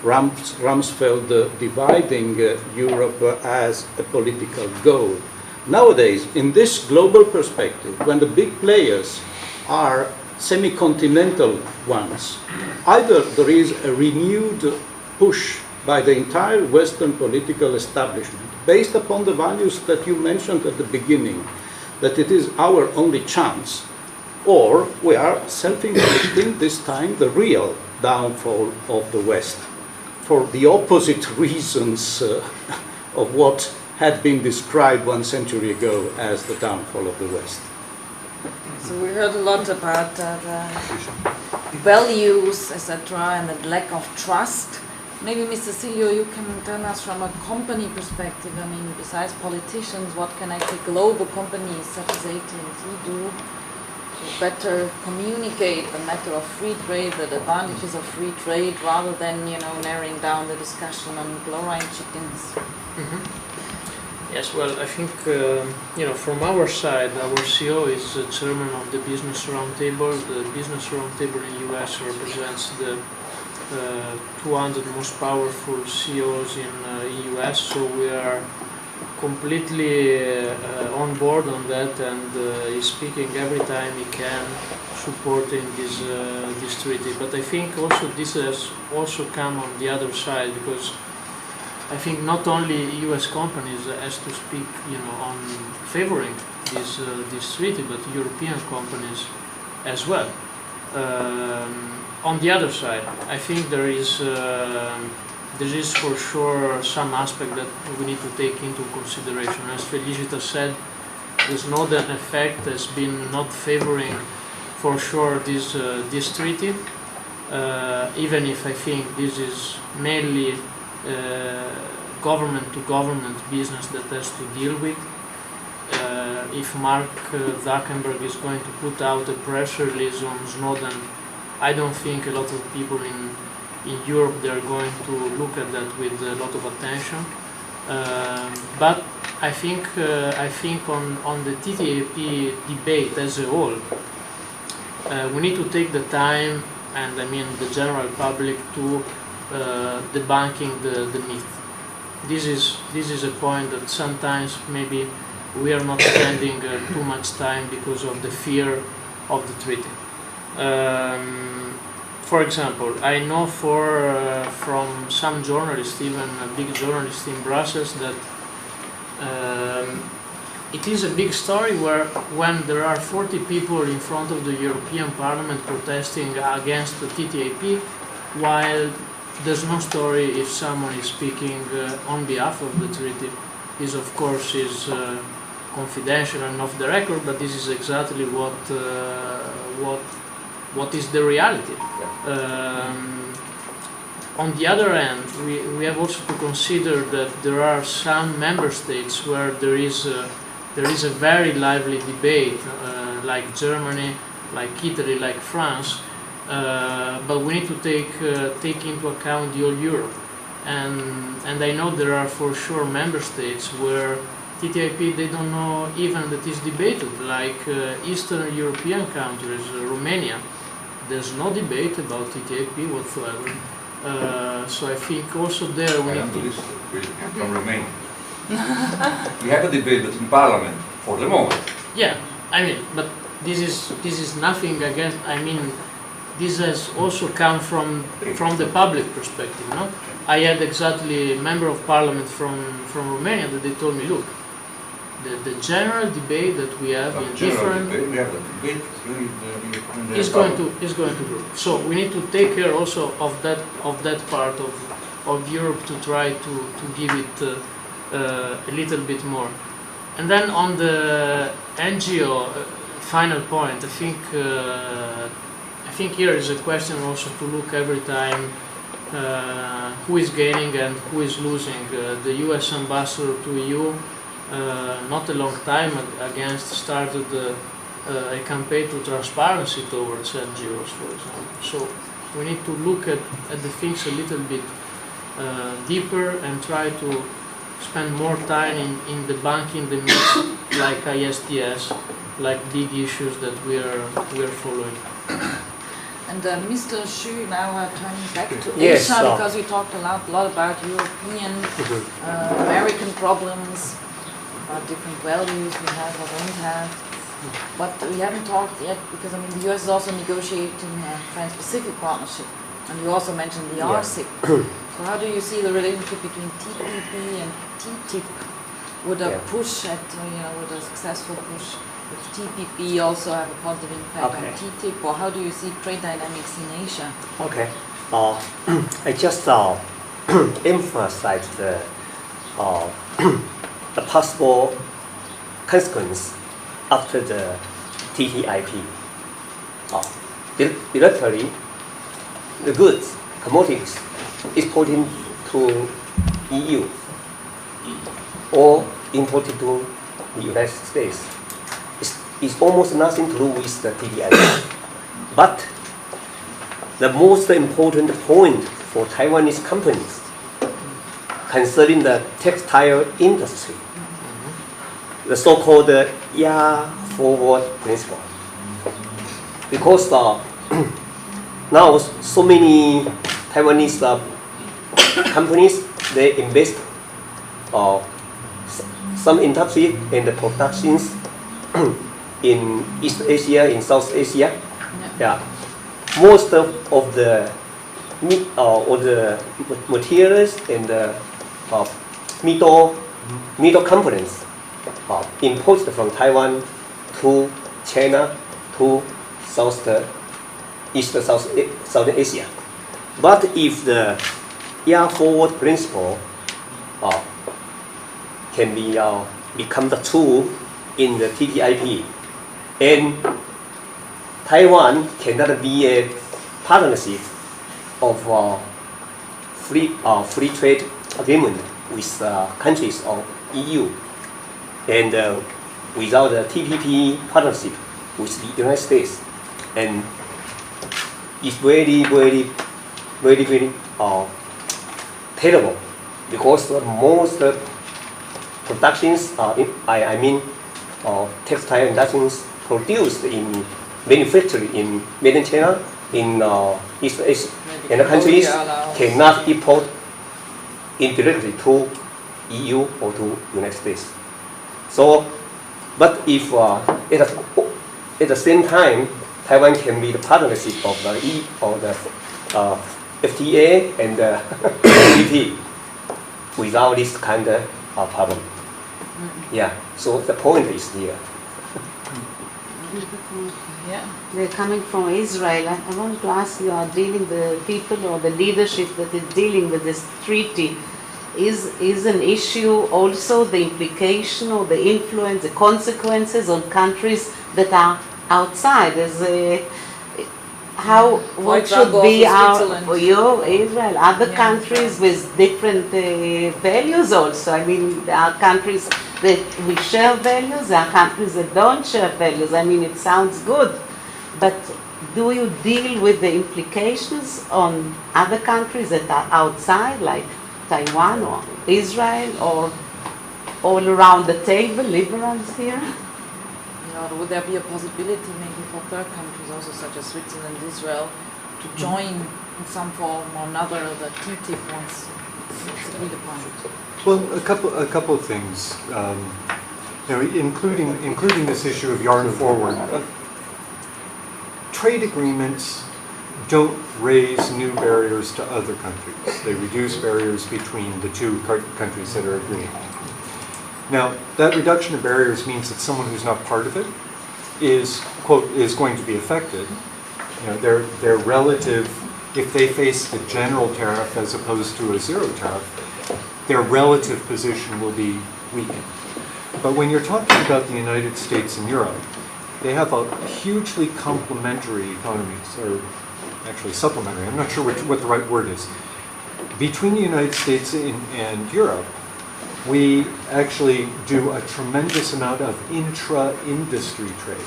Rumsfeld dividing Europe as a political goal. Nowadays, in this global perspective, when the big players are semi-continental ones, either there is a renewed push by the entire Western political establishment based upon the values that you mentioned at the beginning, that it is our only chance, or we are self-inflicting this time the real downfall of the West for the opposite reasons of what had been described 1 century ago as the downfall of the West. So we heard a lot about the values, etc., and the lack of trust. Maybe, Mr. Silio, you can tell us from a company perspective, I mean, besides politicians, what can actually global companies such as AT&T do to better communicate the matter of free trade, the advantages of free trade, rather than, you know, narrowing down the discussion on chlorine chickens? Mm-hmm. Yes, well, I think, you know, from our side, our CEO is the chairman of the Business Roundtable. The Business Roundtable in the US represents the 200 most powerful CEOs in US, so we are completely on board on that, and he's speaking every time he can, supporting this treaty. But I think also this has also come on the other side, because I think not only US companies has to speak, you know, on favoring this treaty, but European companies as well. On the other side, I think there is for sure some aspect that we need to take into consideration. As Felicita said, the Snowden effect has been not favoring for sure this treaty, even if I think this is mainly government-to-government business that has to deal with. If Mark Zuckerberg is going to put out a press release on Snowden, I don't think a lot of people in Europe they are going to look at that with a lot of attention. But I think on the TTIP debate as a whole, we need to take the time and I mean the general public, to debunking the myth. This is a point that sometimes maybe we are not spending too much time because of the fear of the treaty. For example, I know from some journalists, even big journalists in Brussels, that it is a big story when there are 40 people in front of the European Parliament protesting against the TTIP, while there's no story if someone is speaking on behalf of the treaty. This, of course, is confidential and off the record, but this is exactly what is the reality. On the other hand, we have also to consider that there are some member states where there is a very lively debate, like Germany, like Italy, like France, but we need to take into account the whole Europe. And I know there are for sure member states where TTIP, they don't know even that is debated, like Eastern European countries, Romania. There's no debate about TTIP whatsoever. So I think also there we need to... From Romania. We have a debate in Parliament for the moment. Yeah, I mean, but this is nothing against. I mean, this has also come from the public perspective. No, I had exactly a member of Parliament from Romania that they told me, look, the general debate that we have in different is going to grow. So we need to take care also of that part of Europe to try to give it a little bit more. And then on the NGO final point, I think here is a question also to look every time who is gaining and who is losing. The US ambassador to EU, not a long time against, started a campaign to transparency towards NGOs, for example. So we need to look at the things a little bit deeper and try to spend more time in debunking the myths like ISDS, like big issues that we are following. And Mr. Xu, now turning back to Yes, Asia, because we talked a lot about European, American problems, about different values we have or don't have. But we haven't talked yet, because I mean the US is also negotiating a Trans-Pacific Partnership, and you also mentioned the RCEP. So how do you see the relationship between TPP and TTIP? Would a push at, would a successful push with TPP also have a positive impact on TTIP, or how do you see trade dynamics in Asia? Okay, I just emphasize the possible consequence after the TTIP. Directly, the goods, commodities exported to EU or imported to the United States is almost nothing to do with the TTIP. But the most important point for Taiwanese companies concerning the textile industry, the so-called forward principle. Because now so many Taiwanese companies, they invest some industry and the productions in East Asia, in South Asia. Most of the materials and the middle components imported from Taiwan to China to Southern Asia. But if the forward principle can become the tool in the TTIP, and Taiwan cannot be a partnership of free trade agreement with countries of EU, and without the TPP partnership with the United States, and it's very terrible, because most productions, textile industries produced in manufactured in mainland China in East Asia and the countries cannot import indirectly to EU or to United States. So, but if at the same time, Taiwan can be the partnership of the FTA and the TTIP without this kind of problem. Yeah, so the point is here. Yeah. They're coming from Israel. I want to ask you, are dealing the people or the leadership that is dealing with this treaty, is an issue also the implication or the influence, the consequences on countries that are outside? What should be our Israel, other countries with different values also? I mean, there are countries that we share values, there are countries that don't share values. I mean, it sounds good, but do you deal with the implications on other countries that are outside, like Taiwan or Israel, or all around the table, liberals here? Would there be a possibility maybe for third countries also, such as Switzerland, Israel, to join in some form or another the TTIP once it's agreed upon? Well, a couple of things, including this issue of yarn forward. Trade agreements don't raise new barriers to other countries. They reduce barriers between the two countries that are agreeing. Now, that reduction of barriers means that someone who's not part of it is, quote, is going to be affected. You know, their relative, if they face the general tariff as opposed to a zero tariff, their relative position will be weakened. But when you're talking about the United States and Europe, they have a hugely complementary economies, or actually supplementary, I'm not sure what the right word is. Between the United States and Europe, we actually do a tremendous amount of intra-industry trade.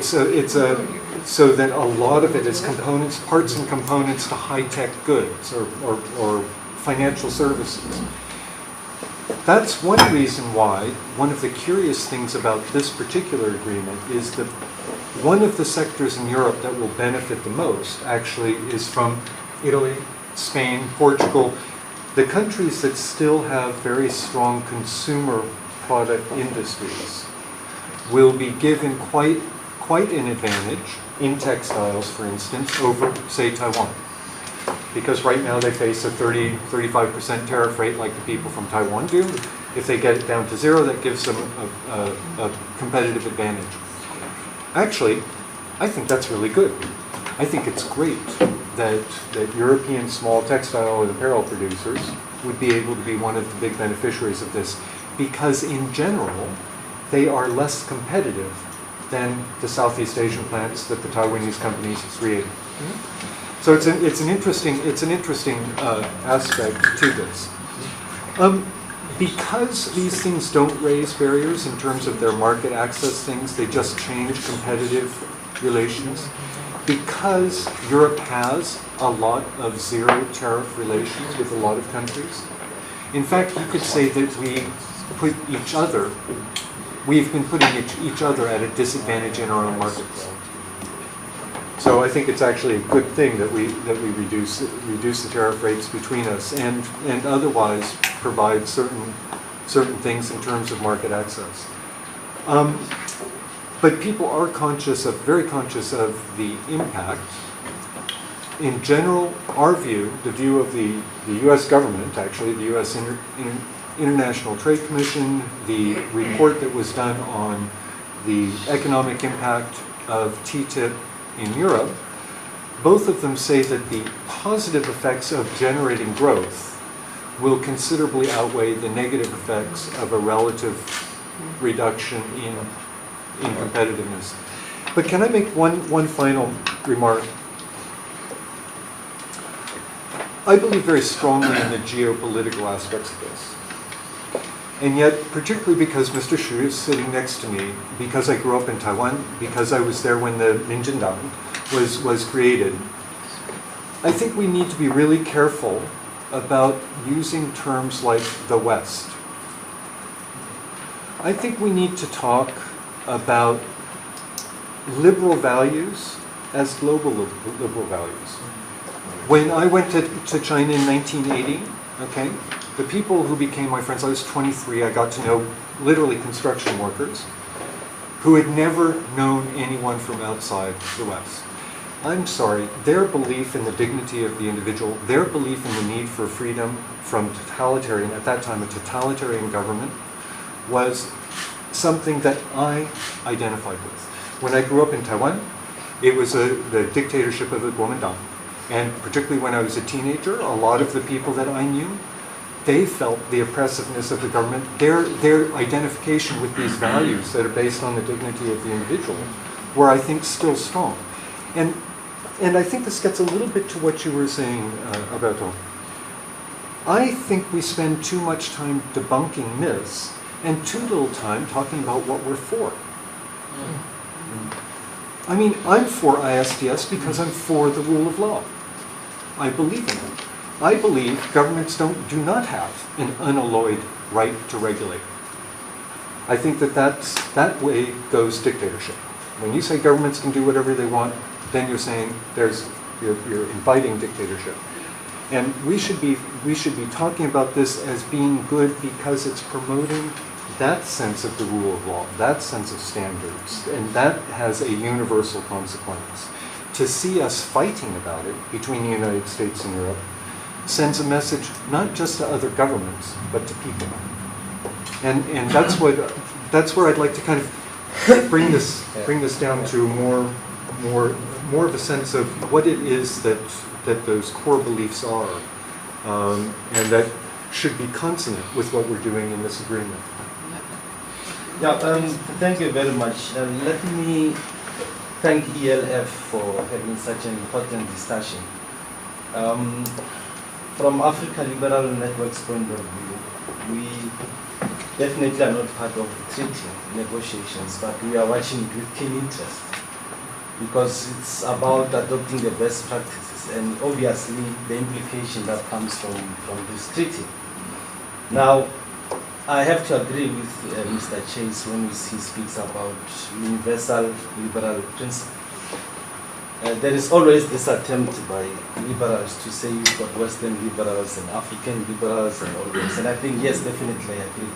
So that a lot of it is components, parts and components to high-tech goods or financial services. That's one reason why, one of the curious things about this particular agreement is that one of the sectors in Europe that will benefit the most actually is from Italy, Spain, Portugal, the countries that still have very strong consumer product industries will be given quite an advantage in textiles, for instance, over, say, Taiwan. Because right now they face a 35% tariff rate like the people from Taiwan do. If they get it down to zero, that gives them a competitive advantage. Actually, I think that's really good. I think it's great that European small textile and apparel producers would be able to be one of the big beneficiaries of this, because in general, they are less competitive than the Southeast Asian plants that the Taiwanese companies created. So it's an interesting aspect to this. Because these things don't raise barriers in terms of their market access things, they just change competitive relations. Because Europe has a lot of zero tariff relations with a lot of countries. In fact, you could say that we've been putting each other at a disadvantage in our own markets. So I think it's actually a good thing that we reduce the tariff rates between us and otherwise provide certain things in terms of market access. But people are very conscious of the impact. In general, our view, the view of the U.S. government, actually, the U.S. International Trade Commission, the report that was done on the economic impact of TTIP in Europe, both of them say that the positive effects of generating growth will considerably outweigh the negative effects of a relative reduction in competitiveness. But can I make one final remark? I believe very strongly in the geopolitical aspects of this. And yet, particularly because Mr. Xu is sitting next to me, because I grew up in Taiwan, because I was there when the Minjindang was created, I think we need to be really careful about using terms like the West. I think we need to talk about liberal values as global liberal values. When I went to China in 1980, okay, the people who became my friends, I was 23, I got to know literally construction workers who had never known anyone from outside the West. I'm sorry, their belief in the dignity of the individual, their belief in the need for freedom from totalitarian, at that time a totalitarian government, was something that I identified with. When I grew up in Taiwan, it was the dictatorship of the Kuomintang. And particularly when I was a teenager, a lot of the people that I knew, they felt the oppressiveness of the government. Their identification with these values that are based on the dignity of the individual were, I think, still strong. And I think this gets a little bit to what you were saying, Alberto. I think we spend too much time debunking myths and too little time talking about what we're for. I mean, I'm for ISDS because I'm for the rule of law. I believe in it. I believe governments do not have an unalloyed right to regulate. I think that way goes dictatorship. When you say governments can do whatever they want, then you're saying you're inviting dictatorship. And we should be talking about this as being good because it's promoting that sense of the rule of law, that sense of standards, and that has a universal consequence. To see us fighting about it between the United States and Europe sends a message not just to other governments, but to people. And that's where I'd like to kind of bring this down to more of a sense of what it is that those core beliefs are, and that should be consonant with what we're doing in this agreement. Yeah, thank you very much. Let me thank ELF for having such an important discussion. From Africa Liberal Network's point of view, we definitely are not part of the treaty negotiations, but we are watching it with keen interest because it's about adopting the best practices and obviously the implication that comes from this treaty. Now, I have to agree with Mr. Chase when he speaks about universal liberal principle. There is always this attempt by liberals to say you've got Western liberals and African liberals and all this. And I think, yes, definitely I agree.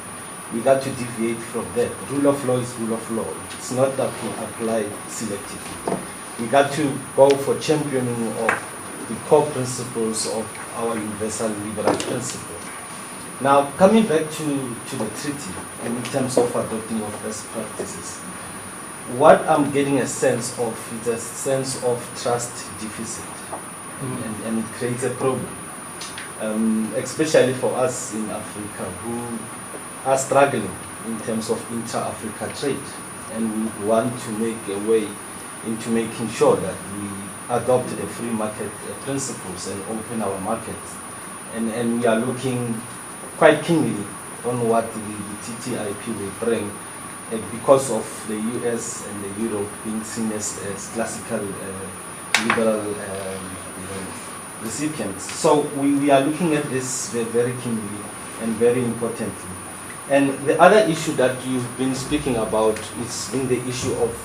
We got to deviate from that. Rule of law is rule of law. It's not that to apply selectively. We got to go for championing of the core principles of our universal liberal principle. Now, coming back to the treaty, and in terms of adopting of best practices, what I'm getting a sense of is a sense of trust deficit, and it creates a problem, especially for us in Africa who are struggling in terms of intra-Africa trade, and we want to make a way into making sure that we adopt the free market principles and open our markets, and we are looking quite keenly on what the TTIP will bring because of the US and the Europe being seen as classical liberal recipients. So we are looking at this very keenly and very importantly. And the other issue that you've been speaking about is in the issue of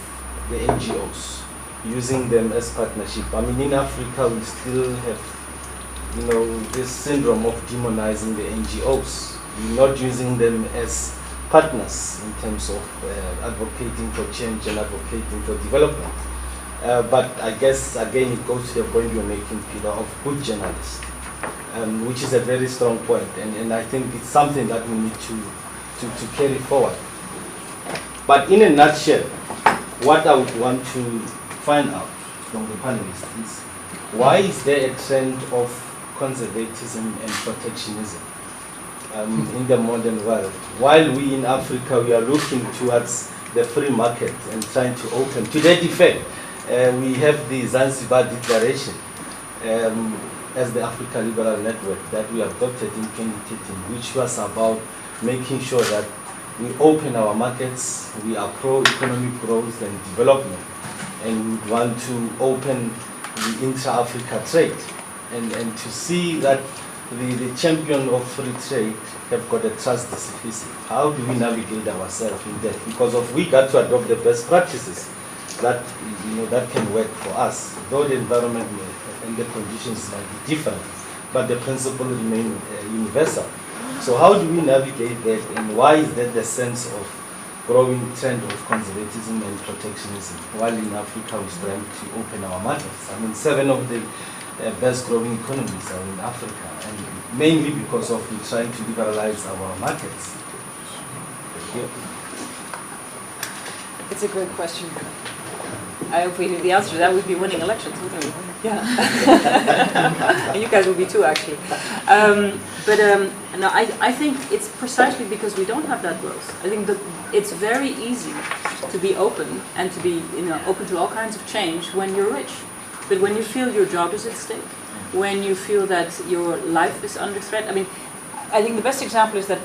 the NGOs, using them as partnership. I mean, in Africa we still have this syndrome of demonizing the NGOs. We're not using them as partners in terms of advocating for change and advocating for development. But I guess, again, it goes to the point you're making, Peter, of good journalists, which is a very strong point. And I think it's something that we need to carry forward. But in a nutshell, what I would want to find out from the panelists is, why is there a trend of conservatism and protectionism in the modern world? While we in Africa, we are looking towards the free market and trying to open. To that effect, we have the Zanzibar Declaration as the Africa Liberal Network that we adopted in 2013, which was about making sure that we open our markets, we are pro-economic growth and development, and we want to open the intra-Africa trade. And to see that the champion of free trade have got a trust deficit. How do we navigate ourselves in that? Because we got to adopt the best practices. that, that can work for us. Though the environment and the conditions might be different, but the principle remain universal. So how do we navigate that, and why is that the sense of growing trend of conservatism and protectionism, while in Africa we're trying to open our markets? I mean, 7 of the best growing economies are in Africa, and mainly because of we trying to liberalize our markets. Yeah. It's a great question. I hope we knew the answer to that. We'd be winning elections, wouldn't we? Yeah. And you guys will be too, actually. No, I think it's precisely because we don't have that growth. I think that it's very easy to be open and to be, open to all kinds of change when you're rich. But when you feel your job is at stake, when you feel that your life is under threat, I mean, I think the best example is that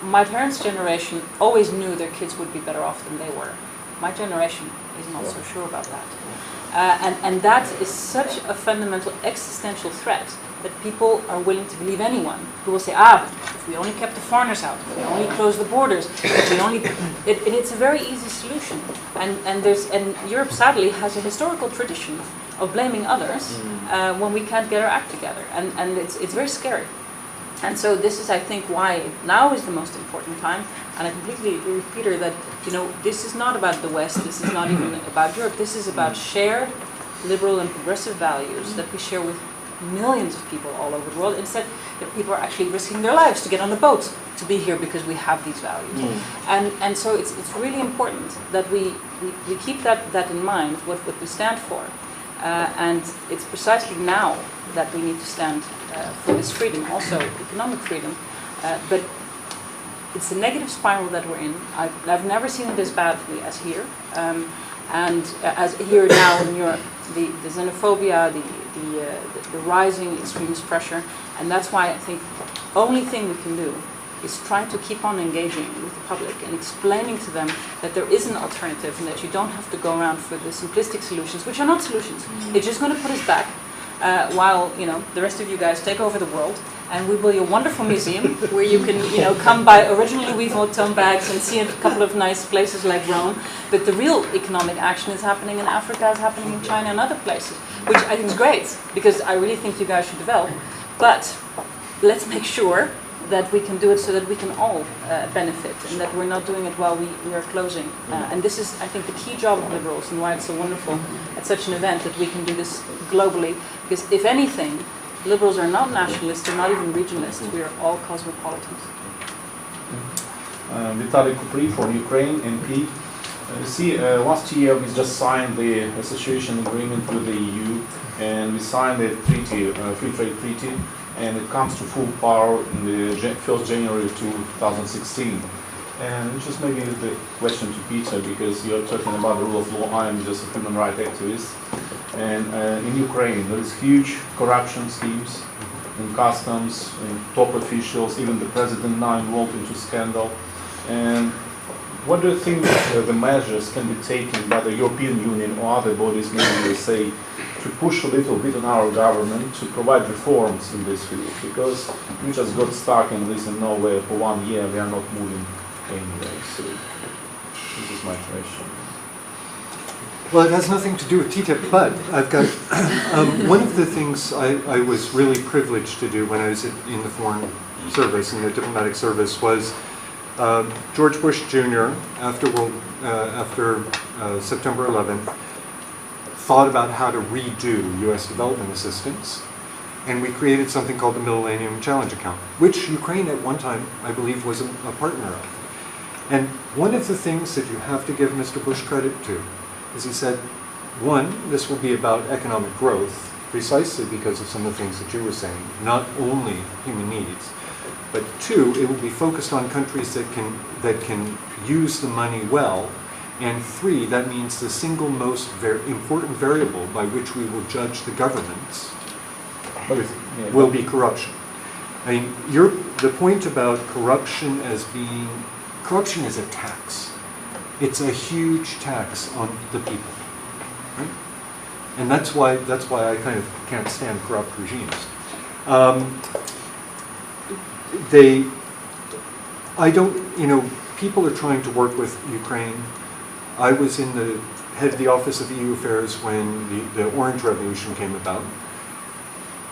my parents' generation always knew their kids would be better off than they were. My generation is not so sure about that. And that is such a fundamental existential threat that people are willing to believe anyone who will say, but if we only kept the foreigners out, if we only closed the borders, if we only... And it's a very easy solution. And Europe, sadly, has a historical tradition of blaming others when we can't get our act together. And it's very scary. And so this is, I think, why now is the most important time. And I completely agree with Peter that, this is not about the West, this is not even about Europe, this is about shared liberal and progressive values that we share with millions of people all over the world. Instead, people are actually risking their lives to get on the boat to be here because we have these values. And so it's really important that we keep that in mind, what we stand for. And it's precisely now that we need to stand for this freedom, also economic freedom. But it's a negative spiral that we're in. I've never seen it as badly as here. And as here now in Europe, the xenophobia, the rising extremist pressure, and that's why I think the only thing we can do is try to keep on engaging with the public and explaining to them that there is an alternative and that you don't have to go around for the simplistic solutions, which are not solutions. It's just going to put us back while the rest of you guys take over the world, and we build a wonderful museum where you can come buy original Louis Vuitton bags and see a couple of nice places like Rome. But the real economic action is happening in Africa, is happening in China and other places, which I think is great because I really think you guys should develop. But let's make sure that we can do it so that we can all benefit, and that we're not doing it while we are closing. And this is, I think, the key job of liberals, and why it's so wonderful at such an event that we can do this globally. Because if anything, liberals are not nationalists, they're not even regionalists. We are all cosmopolitans. Vitaly Kupri from Ukraine, MP. You see, last year we just signed the association agreement with the EU, and we signed a treaty, free trade treaty, and it comes to full power in the 1st January 2016. And just maybe the question to Peter, because you're talking about the rule of law. I am just a human rights activist. And in Ukraine, there is huge corruption schemes in customs, in top officials, even the president now involved into scandal. And what do you think the measures can be taken by the European Union or other bodies, maybe they say, to push a little bit on our government to provide reforms in this field? Because we just got stuck in this and nowhere for 1 year, we are not moving anywhere. So this is my question. Well, it has nothing to do with TTIP, but I've got one of the things I was really privileged to do when I was in the foreign service, in the diplomatic service, was George Bush Jr., after September 11th, thought about how to redo U.S. development assistance, and we created something called the Millennium Challenge Account, which Ukraine at one time, I believe, was a partner of. And one of the things that you have to give Mr. Bush credit to is he said, one, this will be about economic growth, precisely because of some of the things that you were saying, not only human needs, but two, it will be focused on countries that can use the money well, and three, that means the single most important variable by which we will judge the governments will be corruption. I mean, the point about corruption as a tax. It's a huge tax on the people, right? And that's why I kind of can't stand corrupt regimes. People are trying to work with Ukraine. I was in the head of the Office of EU Affairs when the Orange Revolution came about.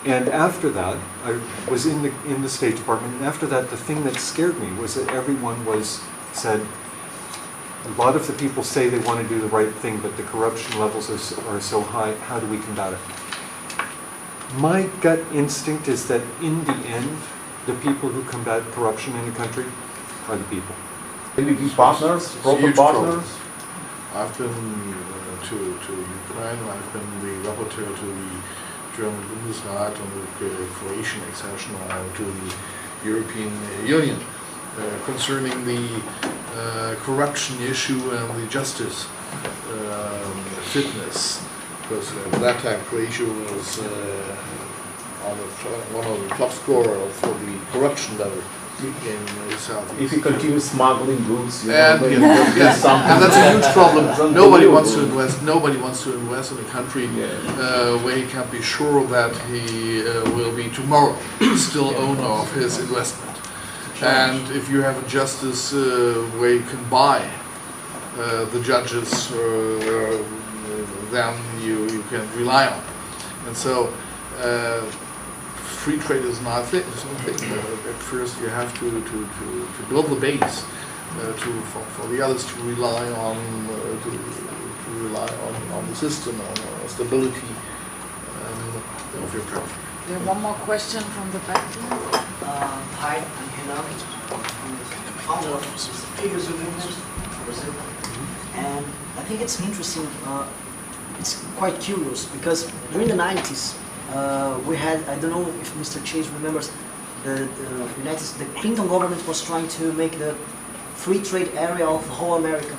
And after that, I was in the State Department, and after that, the thing that scared me was that everyone said, a lot of the people say they want to do the right thing, but the corruption levels are so high, how do we combat it? My gut instinct is that in the end, the people who combat corruption in a country are the people. Can we be partners, proper partners? I've been to Ukraine, I've been the rapporteur to the German Bundesrat on the Croatian accession to the European Union concerning the corruption issue and the justice fitness. Because at that time Croatia was one of the top scorers for the corruption level in South. If you continue smuggling goods, and that's a huge problem. Nobody wants to invest. Nobody wants to invest in a country where he can be sure that he will be tomorrow still owner of his investment. And if you have a justice where you can buy the judges, then you can rely on. And so. Free trade is not a thing. At first, you have to build the base for the others to rely on the system, on stability of your country. We have one more question from the back. Hi, I'm Renan, founder of the Figures of Movement in Brazil, and I think it's interesting. It's quite curious because during the 90s. We had, I don't know if Mr. Chase remembers, the Clinton government was trying to make the free trade area of the whole America.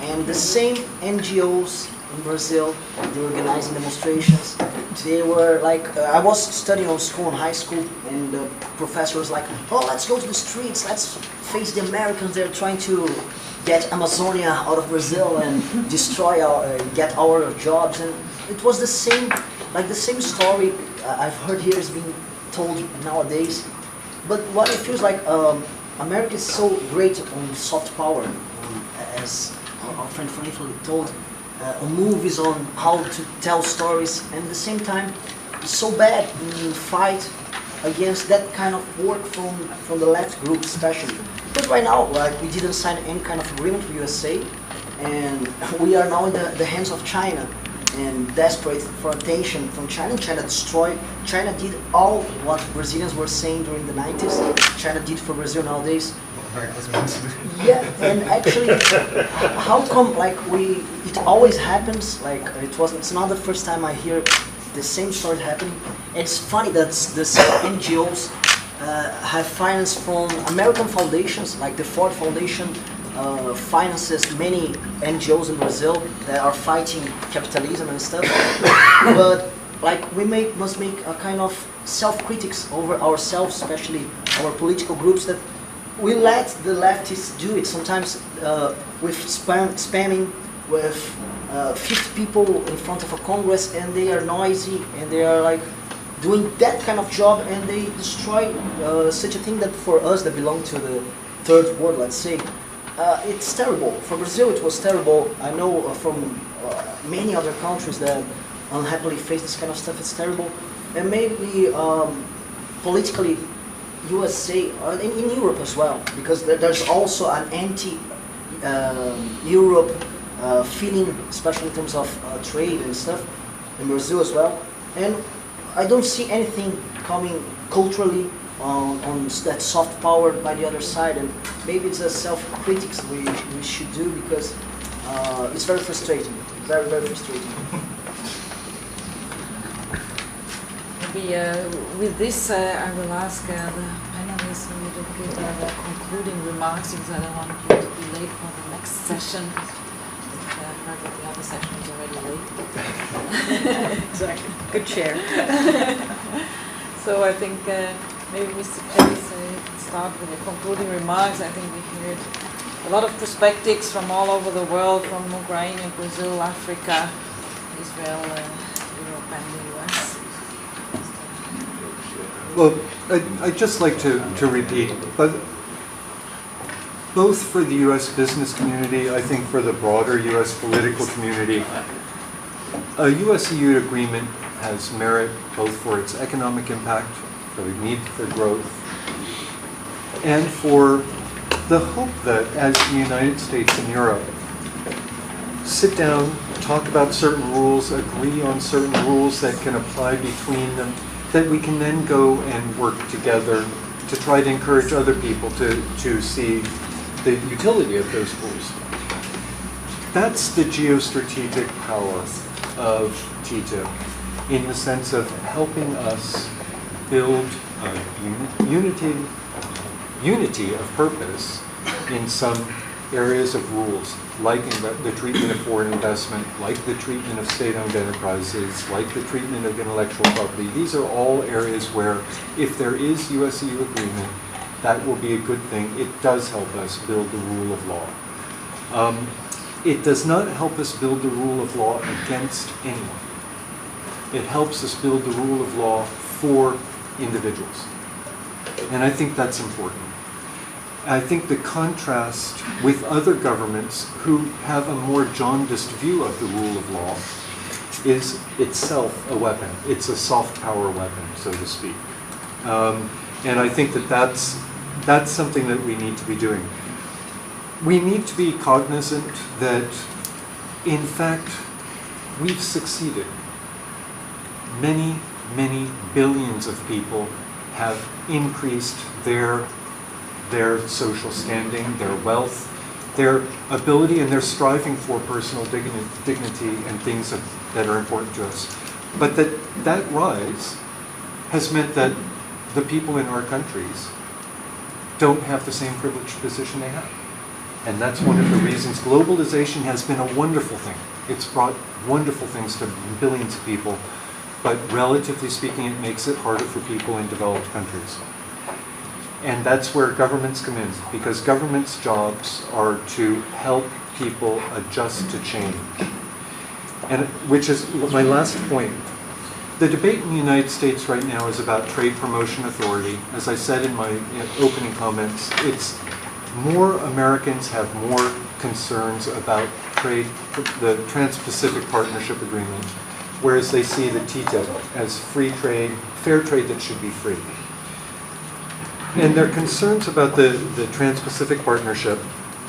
And the same NGOs in Brazil, they were organizing demonstrations. They were like, I was studying on school, in high school, and the professor was like, oh, let's go to the streets, let's face the Americans. They're trying to get Amazonia out of Brazil and destroy get our jobs. And it was the same. Like the same story I've heard here is being told nowadays, but what it feels like, America is so great on soft power, as our friend Franklin told, on movies, on how to tell stories, and at the same time, it's so bad in fight against that kind of work from the left group especially. But right now, like, we didn't sign any kind of agreement with USA, and we are now in the hands of China. And desperate for attention from China. China did all what Brazilians were saying during the 90s. China did for Brazil nowadays. Yeah, and actually, how come it always happens? Like it's not the first time I hear the same story happening. It's funny that the same NGOs have finance from American foundations, like the Ford Foundation. Finances many NGOs in Brazil that are fighting capitalism and stuff, but like we must make a kind of self-critics over ourselves, especially our political groups, that we let the leftists do it sometimes with spamming with 50 people in front of a Congress, and they are noisy and they are like doing that kind of job, and they destroy such a thing that for us that belong to the third world, let's say. It's terrible. For Brazil it was terrible. I know from many other countries that unhappily face this kind of stuff, it's terrible. And maybe politically USA, in Europe as well, because there's also an anti-Europe feeling, especially in terms of trade and stuff, in Brazil as well. And I don't see anything coming culturally on that soft power by the other side, and maybe it's a self-critics we should do, because it's very frustrating, very, very frustrating. Maybe with this I will ask the panelists to give their concluding remarks, because I don't want you to be late for the next session. I've heard that the other session is already late. Exactly. Good chair. So I think maybe Mr. Chase can start with the concluding remarks. I think we heard a lot of perspectives from all over the world, from Ukraine, Brazil, Africa, Israel, Europe and the US. Well, I'd just like to repeat, but both for the U.S. business community, I think for the broader U.S. political community, a U.S.-EU agreement has merit both for its economic impact, for the need for growth, and for the hope that as the United States and Europe sit down, talk about certain rules, agree on certain rules that can apply between them, that we can then go and work together to try to encourage other people to see the utility of those rules. That's the geostrategic power of TTIP in the sense of helping us build a unity of purpose in some areas of rules, like the treatment of foreign investment, like the treatment of state-owned enterprises, like the treatment of intellectual property. These are all areas where, if there is US-EU agreement, that will be a good thing. It does help us build the rule of law. It does not help us build the rule of law against anyone. It helps us build the rule of law for individuals. And I think that's important. I think the contrast with other governments who have a more jaundiced view of the rule of law is itself a weapon. It's a soft power weapon, so to speak. And I think that that's something that we need to be doing. We need to be cognizant that, in fact, we've succeeded. Many, many billions of people have increased their social standing, their wealth, their ability, and their striving for personal dignity and things that are important to us. But that rise has meant that the people in our countries don't have the same privileged position they have. And that's one of the reasons globalization has been a wonderful thing. It's brought wonderful things to billions of people, but relatively speaking, it makes it harder for people in developed countries. And that's where governments come in, because governments' jobs are to help people adjust to change. And which is my last point. The debate in the United States right now is about trade promotion authority. As I said in my opening comments, it's more Americans have more concerns about trade, the Trans-Pacific Partnership Agreement, whereas they see the TTIP as free trade, fair trade that should be free. And their concerns about the Trans-Pacific Partnership,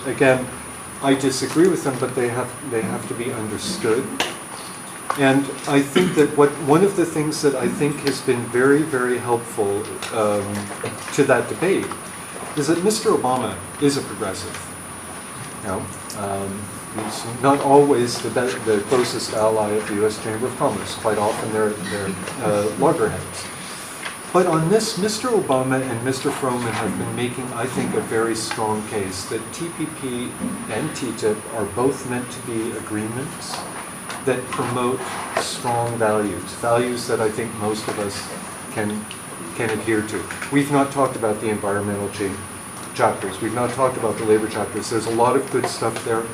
again, I disagree with them, but they have to be understood. And I think that one of the things that I think has been very, very helpful to that debate is that Mr. Obama is a progressive. He's not always the closest ally of the U.S. Chamber of Commerce. Quite often they're loggerheads. But on this, Mr. Obama and Mr. Froman have been making, I think, a very strong case that TPP and TTIP are both meant to be agreements that promote strong values that I think most of us can adhere to. We've not talked about the environmental chapters. We've not talked about the labor chapters. There's a lot of good stuff there.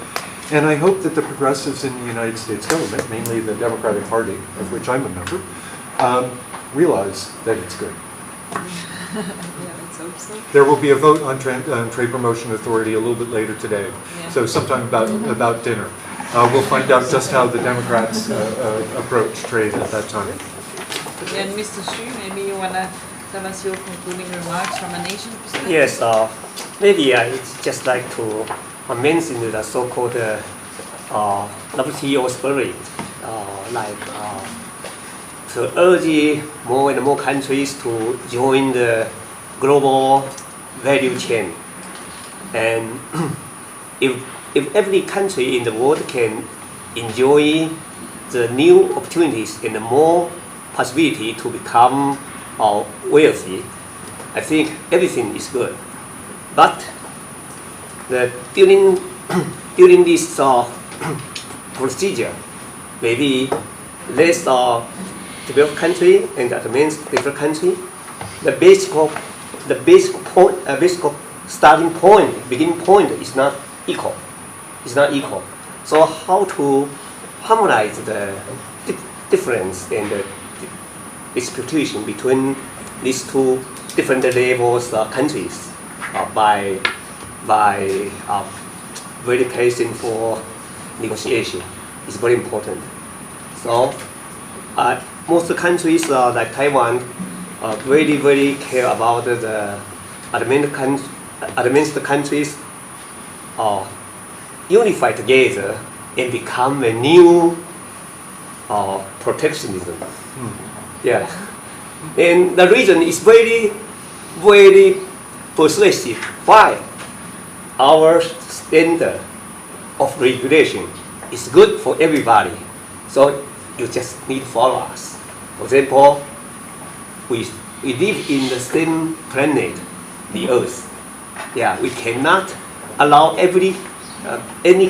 And I hope that the progressives in the United States government, mainly the Democratic Party, of which I'm a member, realize that it's good. Yeah, let's hope so. There will be a vote on Trade Promotion Authority a little bit later today. Yeah. So sometime about dinner. We'll find out just how the Democrats approach trade at that time. And Mr. Xu, maybe you want to tell us your concluding remarks from a nation perspective? Yes, maybe it's just like to mention the so-called WTO spirit, to urge more and more countries to join the global value chain. And if every country in the world can enjoy the new opportunities and the more possibility to become wealthy, I think everything is good. But during this procedure, maybe less developed country and advanced developed country, the basic starting point, beginning point is not equal. It's not equal. So how to harmonize the difference and the disputation between these two different levels countries by by very patient for negotiation. It's very important. So most countries like Taiwan very care about the advanced countries unify together and become a new protectionism. Yeah, and the reason is very persuasive. Why? Our standard of regulation is good for everybody, so you just need to follow us. For example, we live in the same planet, the Earth. Yeah, we cannot allow any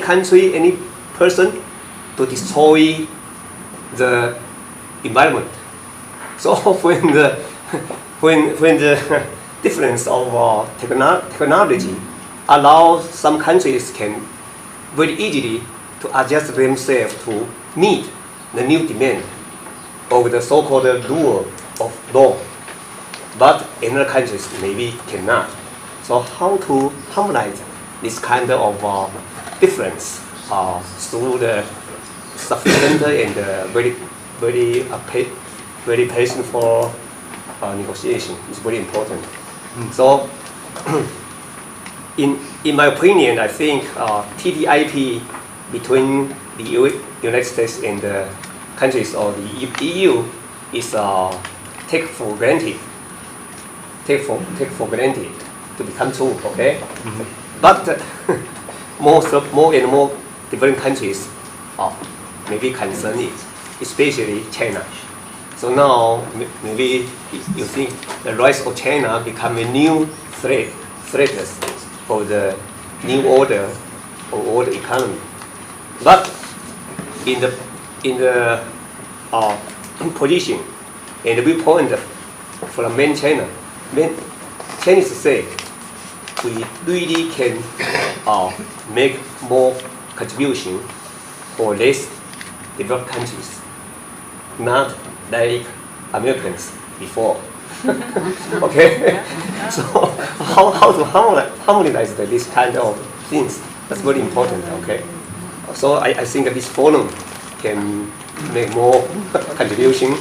country, any person to destroy the environment. So when the difference of technology allows some countries can very easily to adjust themselves to meet the new demand of the so-called rule of law, but other countries maybe cannot. So how to harmonize this kind of difference through the sufficient and very patient for negotiation is very important. So in my opinion, I think TTIP between the United States and the countries of the EU is take for granted to become true, okay? But more and more different countries maybe concern it, especially China. So now maybe you think the rise of China become a new threat for the new order or world economy. But in the position and the viewpoint from main China, Chinese say we really can make more contribution for less developed countries, not like Americans before. Okay, so how to harmonize this kind of things? That's very important. Okay, so I think that this forum can make more contribution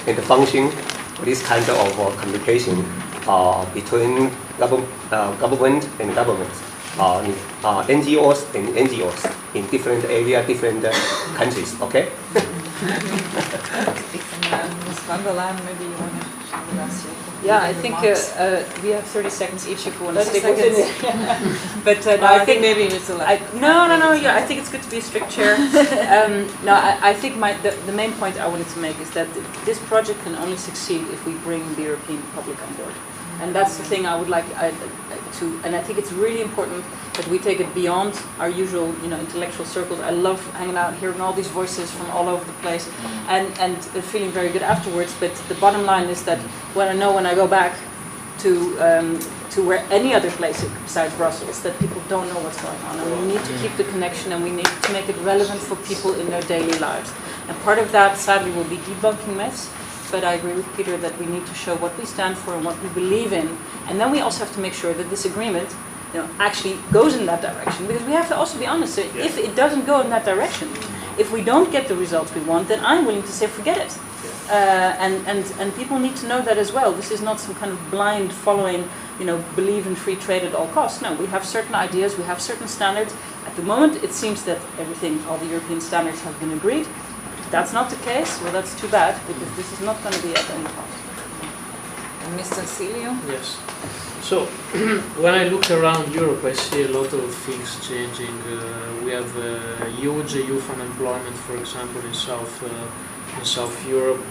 and function for this kind of communication between government and government, NGOs and NGOs in different areas, different countries. Okay. Maybe you want to share us your Yeah, I think we have 30 seconds each if you want to stick with it. But no, I think maybe it's a lot. No. Yeah, I think it's good to be a strict chair. No, I think the main point I wanted to make is that this project can only succeed if we bring the European public on board. And that's the thing I would like to, and I think it's really important that we take it beyond our usual, intellectual circles. I love hanging out, hearing all these voices from all over the place, and feeling very good afterwards. But the bottom line is that when I go back to where any other place besides Brussels, that people don't know what's going on, and we need to keep the connection, and we need to make it relevant for people in their daily lives. And part of that, sadly, will be debunking myths. But I agree with Peter that we need to show what we stand for and what we believe in. And then we also have to make sure that this agreement actually goes in that direction. Because we have to also be honest, if it doesn't go in that direction, if we don't get the results we want, then I'm willing to say forget it. And people need to know that as well. This is not some kind of blind following, believe in free trade at all costs. No, we have certain ideas, we have certain standards. At the moment, it seems that all the European standards have been agreed. That's not the case, well that's too bad, because this is not going to be at any cost. And Mr. Cilio? Yes. So, when I look around Europe, I see a lot of things changing. We have huge youth unemployment, for example, in South Europe.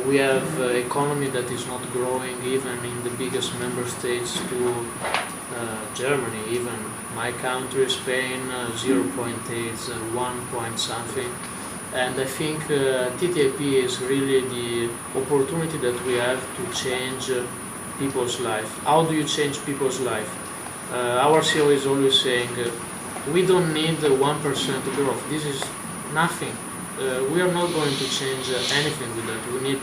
We have an economy that is not growing, even in the biggest member states to Germany, even my country, Spain, 0.8, 1 point something. And I think TTIP is really the opportunity that we have to change people's life. How do you change people's life? Our CEO is always saying, we don't need 1% growth. This is nothing. We are not going to change anything with that. We need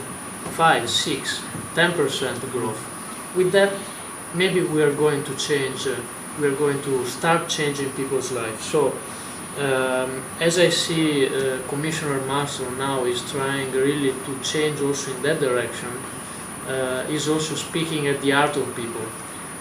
5, 6, 10% growth. With that, maybe we are going to change we are going to start changing people's lives. So, as I see, Commissioner Marcel now is trying really to change also in that direction. Is also speaking at the heart of people.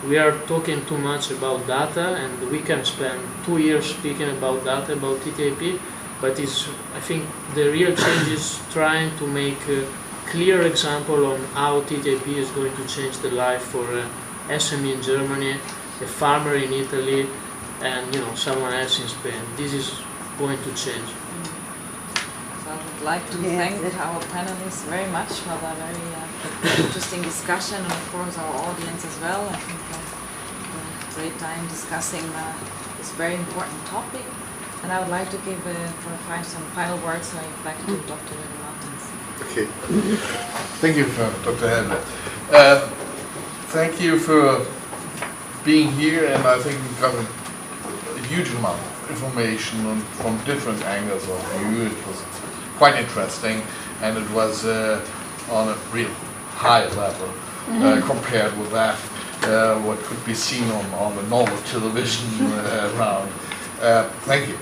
We are talking too much about data, and we can spend 2 years speaking about data, about TTIP, but I think the real change is trying to make a clear example on how TTIP is going to change the life for SME in Germany, a farmer in Italy, and someone else in Spain. This is going to change. So I would like to thank our panelists very much for the very interesting discussion, and of course our audience as well. I think we had a great time discussing this very important topic. And I would like to give some final words. So I'd like to Dr. Martens. Okay. Thank you, Dr. Dahrendorf. Thank you for being here, and I think we got a huge amount of information from different angles of view. It was quite interesting, and it was on a real high level compared with that what could be seen on the normal television round. Thank you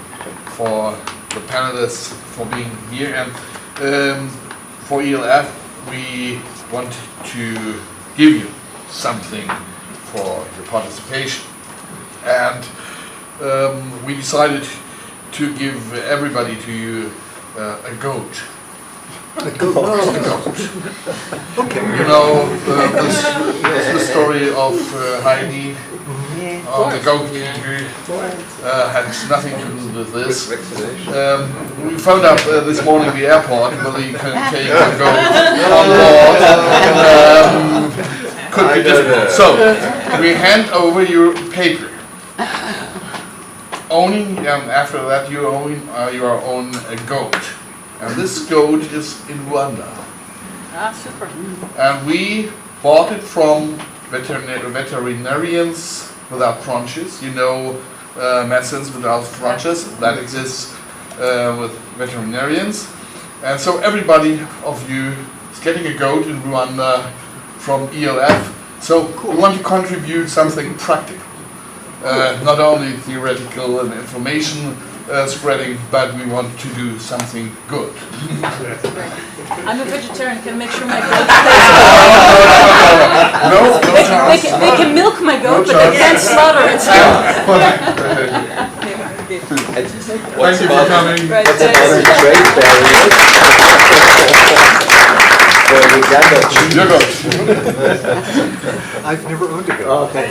for the panelists for being here, and for ELF we want to give you something for your participation, and we decided to give everybody to you a goat. A goat. A goat. Okay. You know the story of Heidi, the goat eater, had nothing to do with this. We found out this morning at the airport whether you can take a goat on board. Could be difficult. So we hand over your paper. Owning, and after that you own a goat. And this goat is in Rwanda. Ah, super. And we bought it from veterinarians without frontiers. Medicines without frontiers, that exists with veterinarians. And so everybody of you is getting a goat in Rwanda from ELF. So we want to contribute something practical. Not only theoretical and information spreading, but we want to do something good. I'm a vegetarian, can make sure my goat They can milk my goat, but they can't slaughter it. Thank you for coming. What's about the trade barrier? Your goat. I've never owned a goat. Oh, okay.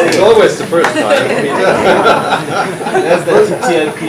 It's always the first time. That's the TTIP.